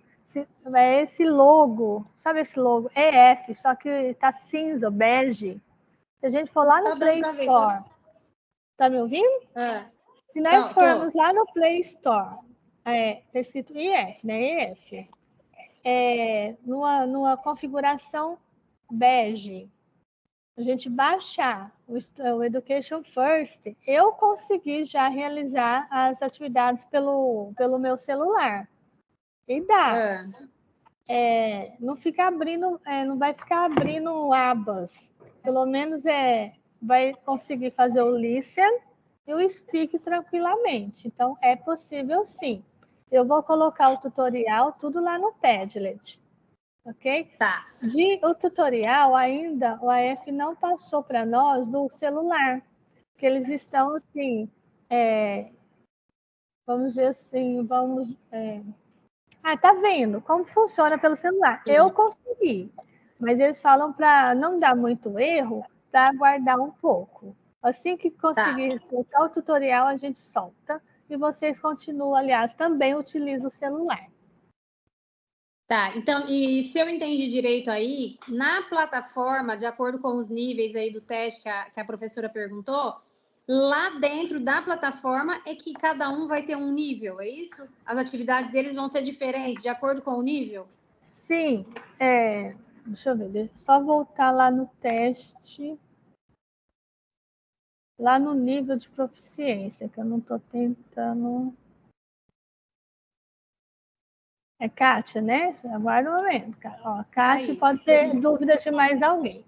esse logo, sabe esse logo? EF, só que está cinza, bege. Se a gente for lá no Play Store, tá me ouvindo? Se nós formos lá no Play Store, está escrito IF, né? EF. Numa configuração bege. a gente baixar o Education First, eu consegui já realizar as atividades pelo meu celular. E dá. Não fica abrindo, não vai ficar abrindo abas. Pelo menos vai conseguir fazer o listen e o speak tranquilamente. Então, é possível sim. Eu vou colocar o tutorial tudo lá no Padlet. Ok? Tá. O tutorial ainda, o AF não passou para nós do celular, que eles estão assim, vamos dizer assim, tá vendo como funciona pelo celular. Eu consegui, mas eles falam para não dar muito erro, para aguardar um pouco. Assim que conseguir soltar o tutorial, a gente solta. E vocês continuam, aliás, também utilizam o celular. Tá, então, e se eu entendi direito aí, na plataforma, de acordo com os níveis aí do teste que a professora perguntou, lá dentro da plataforma é que cada um vai ter um nível, é isso? As atividades deles vão ser diferentes, de acordo com o nível? Sim, deixa eu ver, deixa eu só voltar lá no teste, lá no nível de proficiência, que eu não estou tentando... É Kátia, né? Aguarda um momento. Ó, Kátia, pode ter dúvida de mais alguém.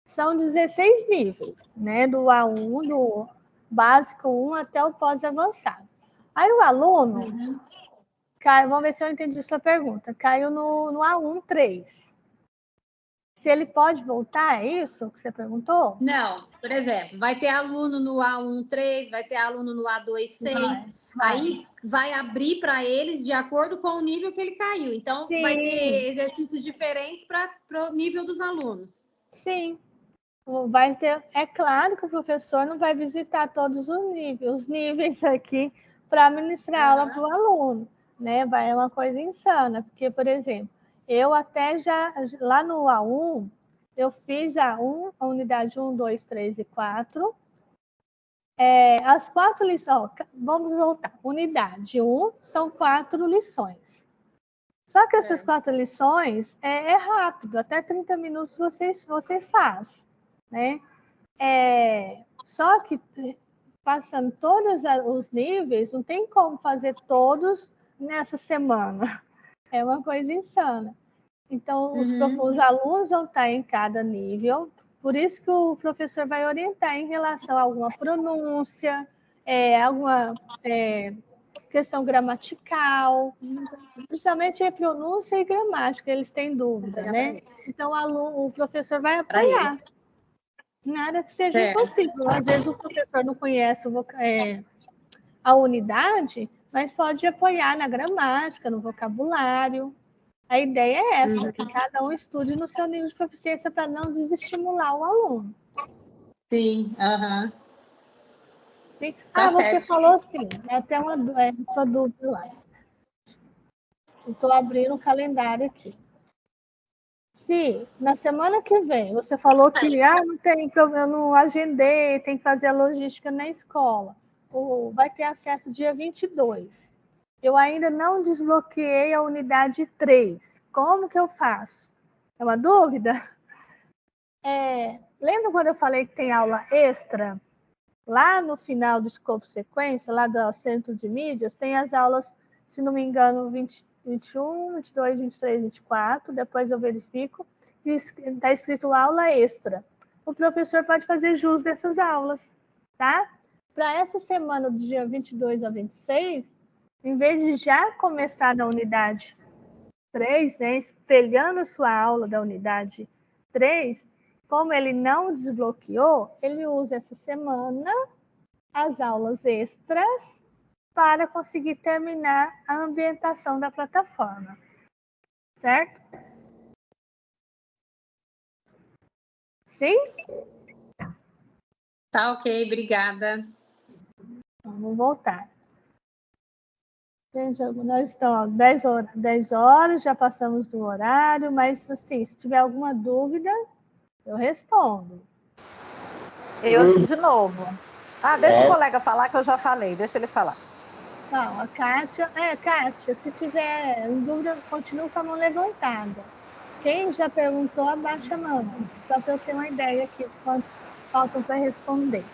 São 16 níveis, né? Do A1, do básico 1 até o pós-avançado. Aí o aluno, vamos ver se eu entendi sua pergunta, caiu no A1, 3. Se ele pode voltar, é isso que você perguntou? Não, por exemplo, vai ter aluno no A1, 3, vai ter aluno no A2, 6. Aí vai abrir para eles de acordo com o nível que ele caiu. Então, vai ter exercícios diferentes para o nível dos alunos. Sim. Vai ter, é claro que o professor não vai visitar todos os níveis aqui para ministrar aula para o aluno, né? É uma coisa insana, porque, por exemplo, eu até lá no A1, eu fiz a unidade 1, 2, 3 e 4. As 4 lições, vamos voltar. Unidade 1 são 4 lições. Só que essas 4 lições é rápido, até 30 minutos você faz, né? Só que passando todos os níveis, não tem como fazer todos nessa semana. É uma coisa insana. Então, os alunos vão estar em cada nível, por isso que o professor vai orientar em relação a alguma pronúncia, alguma questão gramatical, principalmente a pronúncia e gramática, eles têm dúvida, né? Então, o professor vai apoiar. Nada que seja impossível. Às vezes o professor não conhece a unidade, mas pode apoiar na gramática, no vocabulário. A ideia é essa, que cada um estude no seu nível de proficiência para não desestimular o aluno. Sim, Sim. Você falou assim, até sua dúvida lá. Estou abrindo o calendário aqui. Se na semana que vem você falou que não tem, eu não agendei, tem que fazer a logística na escola, ou vai ter acesso dia 22. Eu ainda não desbloqueei a unidade 3. Como que eu faço? É uma dúvida? Lembra quando eu falei que tem aula extra? Lá no final do escopo sequência, lá do centro de mídias, tem as aulas, se não me engano, 21, 22, 23, 24, depois eu verifico, e está escrito aula extra. O professor pode fazer jus dessas aulas, tá? Para essa semana, do dia 22 a 26, em vez de já começar na unidade 3, né, espelhando a sua aula da unidade 3, como ele não desbloqueou, ele usa essa semana as aulas extras para conseguir terminar a ambientação da plataforma. Certo? Sim? Tá ok, obrigada. Vamos voltar. Gente, nós estamos 10 horas, já passamos do horário, mas assim, se tiver alguma dúvida, eu respondo. Eu de novo. Deixa o colega falar, que eu já falei, deixa ele falar. Não, a Kátia, Kátia, se tiver dúvida, continua com a mão levantada. Quem já perguntou, abaixa a mão. Só para eu ter uma ideia aqui de quantos faltam para responder.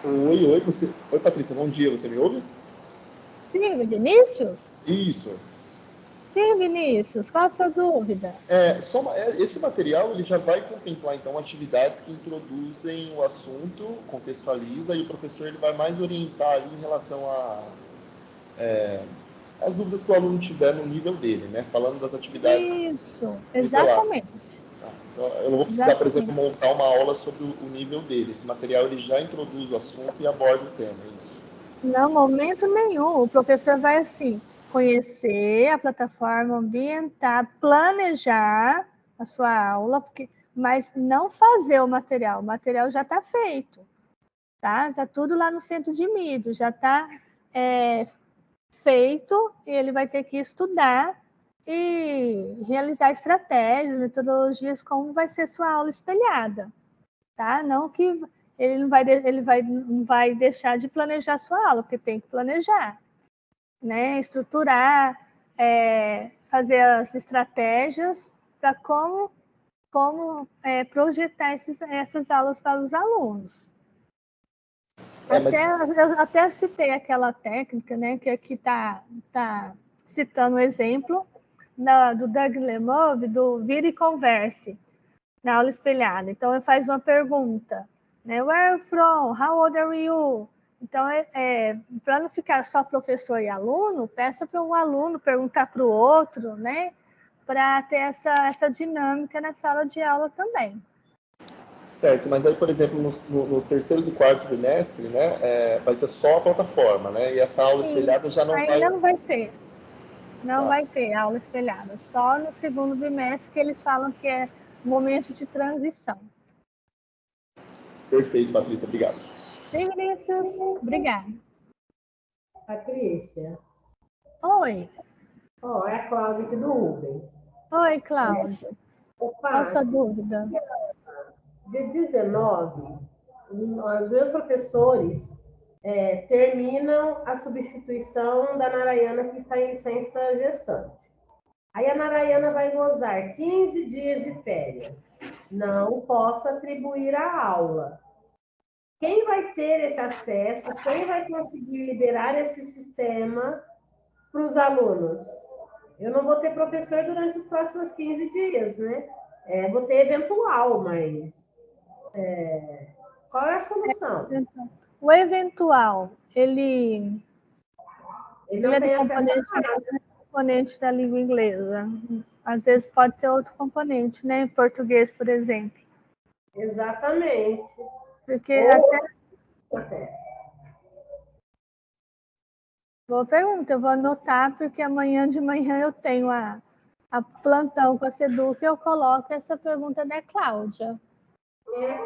Oi, Patrícia, bom dia, você me ouve? Sim, Vinícius? Isso. Sim, Vinícius, qual a sua dúvida? Esse material ele já vai contemplar, então, atividades que introduzem o assunto, contextualiza, e o professor ele vai mais orientar ali em relação às dúvidas que o aluno tiver no nível dele, né? Falando das atividades. Isso, exatamente. Então, eu não vou precisar, por exemplo, montar uma aula sobre o nível dele. Esse material ele já introduz o assunto e aborda o tema, é isso? Não, momento nenhum. O professor vai, assim, conhecer a plataforma, ambientar, planejar a sua aula, mas não fazer o material. O material já está feito, tá? Já tudo lá no centro de mídia, já está feito, e ele vai ter que estudar e realizar estratégias, metodologias, como vai ser sua aula espelhada, tá? Não que ele não vai deixar de planejar sua aula, porque tem que planejar, né? Estruturar, fazer as estratégias para como projetar essas aulas para os alunos. Eu até citei aquela técnica, né, que aqui está citando o exemplo do Doug Lemove, do Vire e Converse, na aula espelhada. Então, ele faz uma pergunta, né? Where are you from? How old are you? Então, para não ficar só professor e aluno, peça para um aluno perguntar para o outro, né? Para ter essa dinâmica na sala de aula também. Certo, mas aí, por exemplo, nos terceiros e quarto bimestre, né, vai ser só a plataforma, né? E essa aula espelhada já não vai... Ainda não vai ter. Não vai ter aula espelhada. Só no segundo bimestre que eles falam que é momento de transição. Perfeito, Patrícia. Obrigado. Sim, Vinícius. Obrigada. Patrícia. Oi. É a Cláudia aqui do Uber. Oi, Cláudia. Opa, qual a sua dúvida? Dia 19, os meus professores terminam a substituição da Narayana, que está em licença gestante. Aí a Narayana vai gozar 15 dias de férias. Não posso atribuir a aula. Quem vai ter esse acesso? Quem vai conseguir liberar esse sistema para os alunos? Eu não vou ter professor durante os próximos 15 dias, né? Vou ter eventual, mas qual é a solução? O eventual, ele não é tem do componente da língua inglesa. Às vezes pode ser outro componente, né? Em português, por exemplo. Exatamente. Porque até... Boa pergunta, eu vou anotar, porque amanhã de manhã eu tenho a plantão com a Seduc, eu coloco essa pergunta da Cláudia.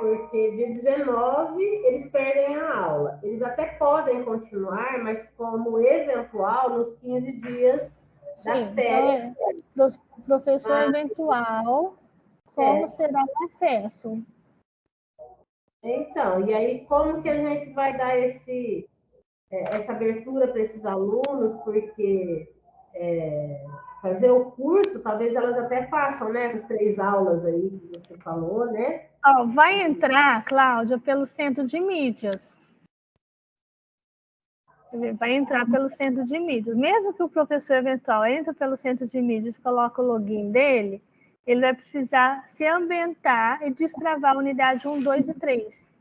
Porque dia 19 eles perdem a aula. Eles até podem continuar, mas como eventual, nos 15 dias das férias. Então, professor eventual, como será o acesso? Então, e aí como que a gente vai dar essa abertura para esses alunos, porque fazer o curso, talvez elas até façam, né? Essas 3 aulas aí que você falou, né? Vai entrar, Cláudia, pelo centro de mídias. Vai entrar pelo centro de mídias. Mesmo que o professor eventual entre pelo centro de mídias e coloque o login dele, ele vai precisar se ambientar e destravar a unidade 1, 2 e 3.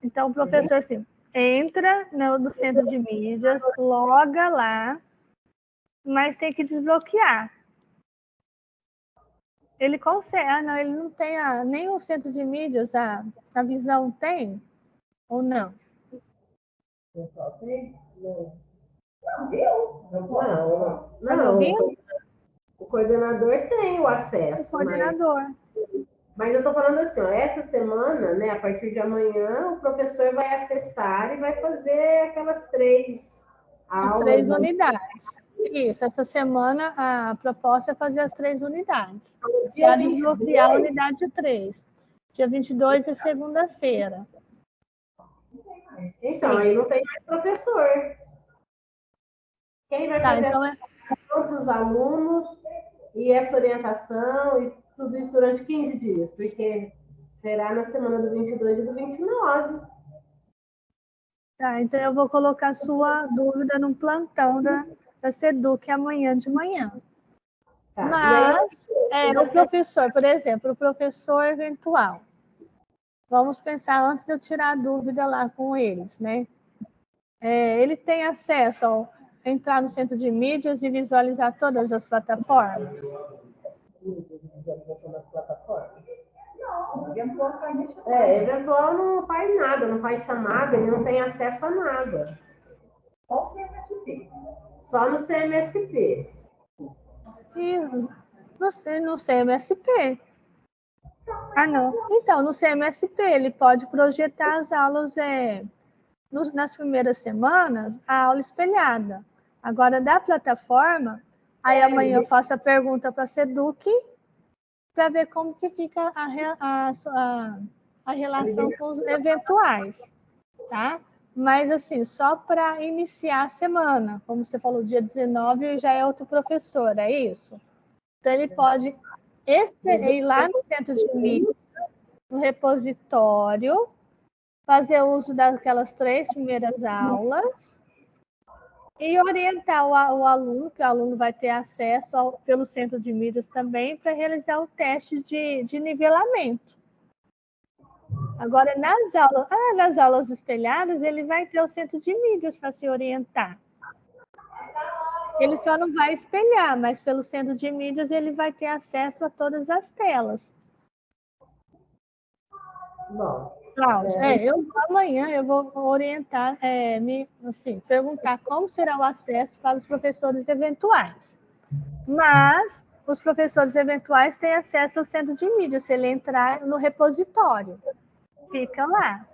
Então, o professor, assim, entra no centro de mídias, loga lá, mas tem que desbloquear. Ele consegue. Não, ele não tem nem o centro de mídias, a visão tem? Ou não? Não. O coordenador tem o acesso. O coordenador. Mas eu estou falando assim, essa semana, né, a partir de amanhã, o professor vai acessar e vai fazer aquelas 3 aulas. As 3 unidades. Isso, essa semana a proposta é fazer as 3 unidades. Para desbloquear a unidade 3. Dia 22 é segunda-feira. Então, aí não tem mais professor. Quem vai fazer a para os alunos e essa orientação e tudo isso durante 15 dias, porque será na semana do 22 e do 29. Tá, então eu vou colocar sua dúvida no plantão da SEDUC amanhã de manhã. Tá. Mas o professor, por exemplo, o professor eventual. Vamos pensar antes de eu tirar a dúvida lá com eles, né? Ele tem acesso a entrar no centro de mídias e visualizar todas as plataformas? Visualização das plataformas? Não, eventual não faz nada, não faz chamada, ele não tem acesso a nada. Só o CMSP. Só no CMSP. E no CMSP. Ah, não. Então, no CMSP, ele pode projetar as aulas nas primeiras semanas, a aula espelhada. Agora, da plataforma, aí amanhã eu faço a pergunta para a SEDUC para ver como que fica a relação com os eventuais, tá? Mas, assim, só para iniciar a semana. Como você falou, dia 19 já é outro professor, é isso? Então, ele pode ir lá no centro de mídias, no repositório, fazer uso daquelas 3 primeiras aulas e orientar o aluno, que o aluno vai ter acesso pelo centro de mídias também, para realizar o teste de nivelamento. Agora, nas aulas espelhadas, ele vai ter o centro de mídias para se orientar. Ele só não vai espelhar, mas pelo centro de mídias ele vai ter acesso a todas as telas. Bom, Cláudia, amanhã eu vou orientar, perguntar como será o acesso para os professores eventuais. Mas os professores eventuais têm acesso ao centro de mídia, se ele entrar no repositório. Fica lá.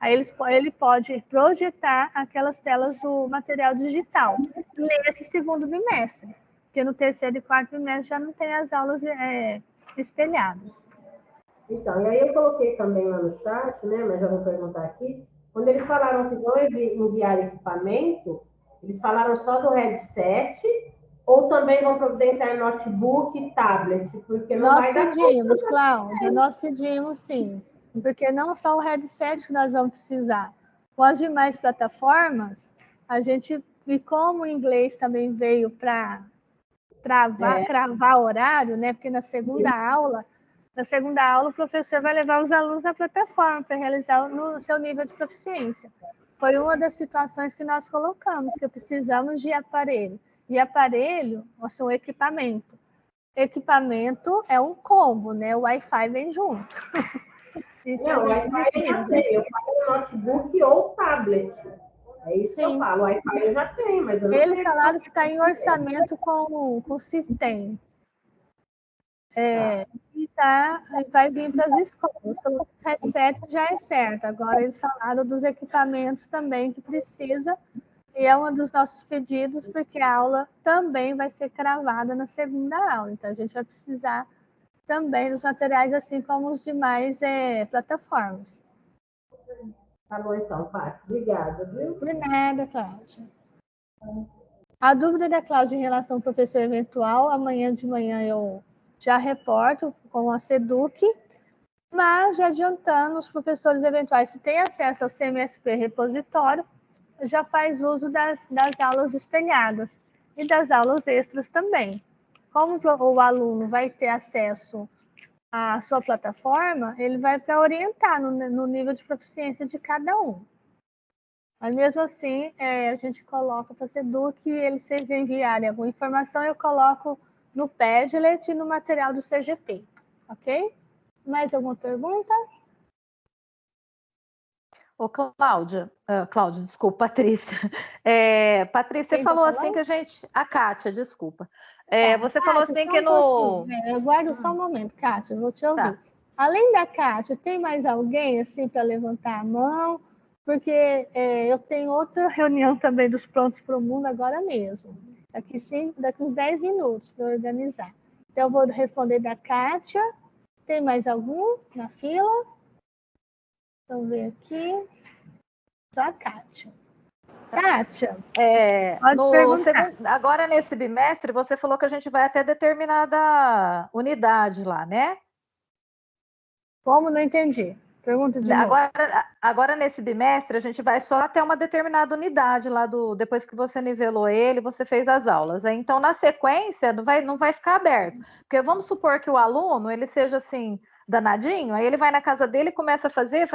Aí ele pode projetar aquelas telas do material digital nesse segundo bimestre, porque no terceiro e quarto bimestre já não tem as aulas espelhadas. Então, e aí eu coloquei também lá no chat, né, mas já vou perguntar aqui, quando eles falaram que vão enviar equipamento, eles falaram só do headset ou também vão providenciar notebook e tablet? Porque não nós vai dar pedimos, conta, Cláudia, nós pedimos sim, porque não só o headset que nós vamos precisar, com as demais plataformas, e como o inglês também veio para cravar horário, né? Porque na segunda aula, o professor vai levar os alunos na plataforma para realizar no seu nível de proficiência. Foi uma das situações que nós colocamos, que precisamos de aparelho. E aparelho, o equipamento. Equipamento é um combo, né? O Wi-Fi vem junto. Isso não, a gente Wi-Fi eu já tenho, eu falo notebook ou tablet. É isso que eu falo, Wi-Fi eu já tenho, mas eu não Eles sei. falaram que está em orçamento com o CITEM. E vai vir para as escolas. Pelo headset já é certo. Agora eles falaram dos equipamentos também que precisa, e é um dos nossos pedidos, porque a aula também vai ser cravada na segunda aula. Então a gente vai precisar também dos materiais, assim como os demais plataformas. Tá bom então, Paty. Obrigada, viu? De nada, Cláudia. A dúvida da Cláudia em relação ao professor eventual, amanhã de manhã eu já reporto com a SEDUC, mas já adiantando, os professores eventuais, se têm acesso ao CMSP repositório, já faz uso das aulas espelhadas e das aulas extras também. Como o aluno vai ter acesso à sua plataforma, ele vai para orientar no nível de proficiência de cada um. Mas mesmo assim, a gente coloca para a SEDUC, e vocês enviarem alguma informação, eu coloco no Padlet e no material do CGP, ok? Mais alguma pergunta? Ô, Cláudia, desculpa, Patrícia. Patrícia, você falou assim que a Kátia, desculpa. Você falou assim que no... Eu guardo só um momento, Kátia, eu vou te ouvir. Tá. Além da Kátia, tem mais alguém assim para levantar a mão? Porque eu tenho outra reunião também dos Prontos para o Mundo agora mesmo. Daqui uns 10 minutos para organizar. Então, eu vou responder da Kátia. Tem mais algum na fila? Deixa eu ver aqui. Só a Kátia. Kátia, pode perguntar. Agora, nesse bimestre, você falou que a gente vai até determinada unidade lá, né? Como? Não entendi. Pergunta de novo. Agora, nesse bimestre, a gente vai só até uma determinada unidade lá depois que você nivelou ele, você fez as aulas. Então, na sequência, não vai ficar aberto. Porque vamos supor que o aluno, ele seja assim, danadinho, aí ele vai na casa dele e começa a fazer,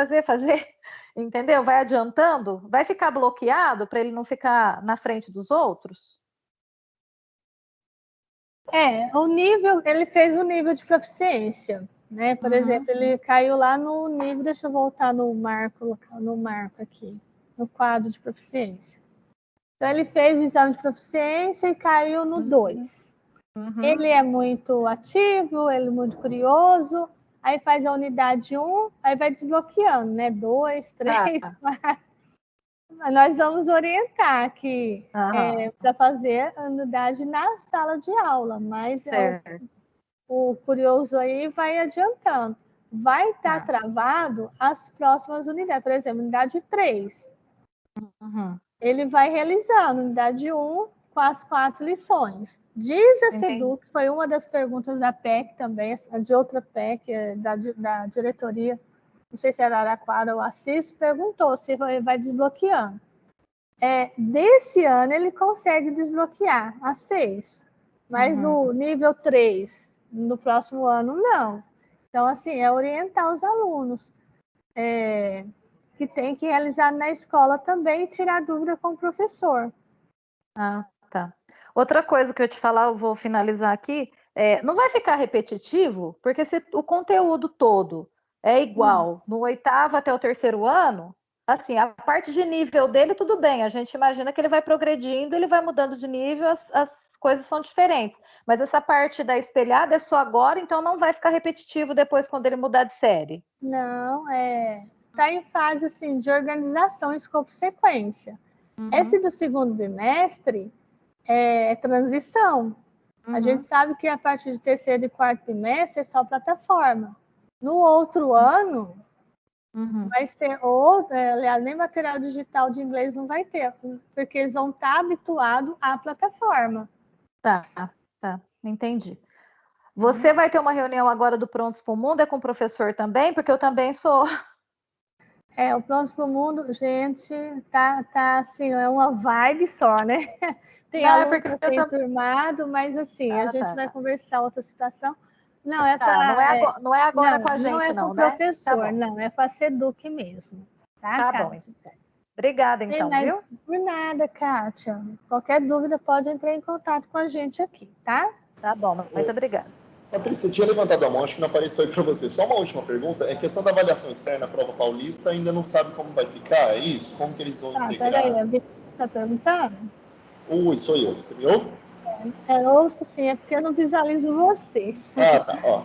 entendeu? Vai adiantando, vai ficar bloqueado para ele não ficar na frente dos outros? O nível, ele fez o nível de proficiência. Né? Por exemplo, ele caiu lá no nível, deixa eu voltar no marco aqui, no quadro de proficiência. Então, ele fez o exame de proficiência e caiu no 2. Ele é muito ativo, ele é muito curioso, aí faz a unidade 1, aí vai desbloqueando, né? 2, 3, 4. Nós vamos orientar aqui para fazer a unidade na sala de aula, mas o curioso aí vai adiantando. Vai estar travado as próximas unidades. Por exemplo, unidade 3. Ele vai realizando unidade 1 com as 4 lições. Diz a SEDUC, foi uma das perguntas da PEC também, de outra PEC, da diretoria, não sei se era Araraquara ou Assis, perguntou se vai desbloqueando. Desse ano ele consegue desbloquear a 6, mas o nível 3 no próximo ano, não. Então, assim, orientar os alunos que tem que realizar na escola também e tirar dúvida com o professor. Tá. Outra coisa que eu ia te falar, eu vou finalizar aqui, não vai ficar repetitivo, porque se o conteúdo todo é igual no 8º até o 3º ano, assim, a parte de nível dele, tudo bem, a gente imagina que ele vai progredindo, ele vai mudando de nível, as coisas são diferentes. Mas essa parte da espelhada é só agora, então não vai ficar repetitivo depois quando ele mudar de série. Não, está em fase assim, de organização, escopo e sequência. Esse do segundo bimestre é transição. A gente sabe que a partir de 3º e 4º bimestre é só plataforma. No outro ano, vai ser aliás, nem material digital de inglês não vai ter, porque eles vão estar habituados à plataforma. Tá, entendi. Você vai ter uma reunião agora do Prontos para o Mundo, é com o professor também? Porque eu também sou... O Prontos para o Mundo, gente, tá assim, é uma vibe só, né? Tem aluno que tem turmado, mas assim, a gente vai conversar outra situação. Não, não é agora com a gente, não é com o professor, não, é com a SEDUC mesmo. Tá bom, então. Obrigada, então, viu? Por nada, Kátia. Qualquer dúvida pode entrar em contato com a gente aqui, tá? Tá bom, muito obrigada. Patrícia, eu tinha levantado a mão, acho que não apareceu aí para você. Só uma última pergunta. É questão da avaliação externa, a prova paulista, ainda não sabe como vai ficar, é isso? Como que eles vão integrar? Peraí, a Vitória está perguntando? Ui, sou eu. Você me ouve? Eu ouço sim, é porque eu não visualizo você. Tá.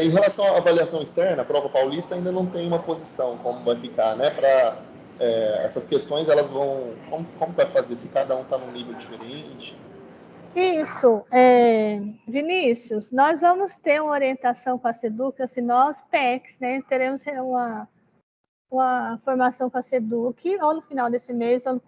Em relação à avaliação externa, a prova paulista ainda não tem uma posição, como vai ficar, né? Para essas questões, elas vão... Como vai fazer? Se cada um está num nível diferente... Isso, Vinícius, nós vamos ter uma orientação com a SEDUC, assim, nós, PECs, né, teremos uma formação com a SEDUC, ou no final desse mês, ou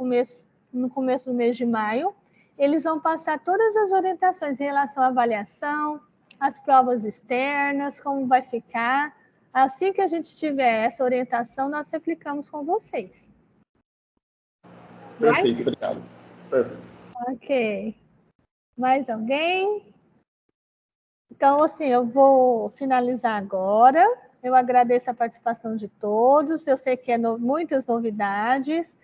no começo do mês de maio. Eles vão passar todas as orientações em relação à avaliação, às provas externas, como vai ficar. Assim que a gente tiver essa orientação, nós replicamos com vocês. Perfeito, obrigado. Perfeito. Ok. Mais alguém? Então, assim, eu vou finalizar agora. Eu agradeço a participação de todos. Eu sei que é muitas novidades,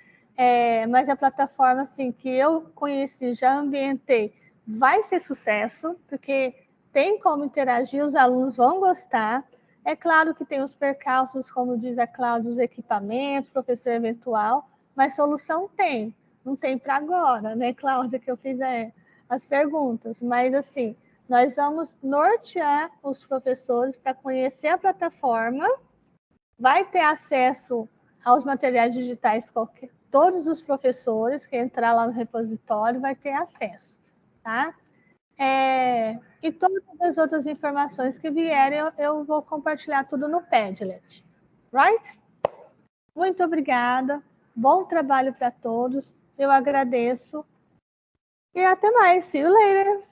mas a plataforma, assim, que eu conheci, já ambientei, vai ser sucesso, porque tem como interagir, os alunos vão gostar. É claro que tem os percalços, como diz a Cláudia, os equipamentos, professor eventual, mas solução tem. Não tem para agora, né, Cláudia, que eu fiz as perguntas, mas assim, nós vamos nortear os professores para conhecer a plataforma, vai ter acesso aos materiais digitais, todos os professores que entrar lá no repositório vai ter acesso, tá? E todas as outras informações que vierem, eu vou compartilhar tudo no Padlet, right? Muito obrigada. Bom trabalho para todos. Eu agradeço. E até mais. See you later.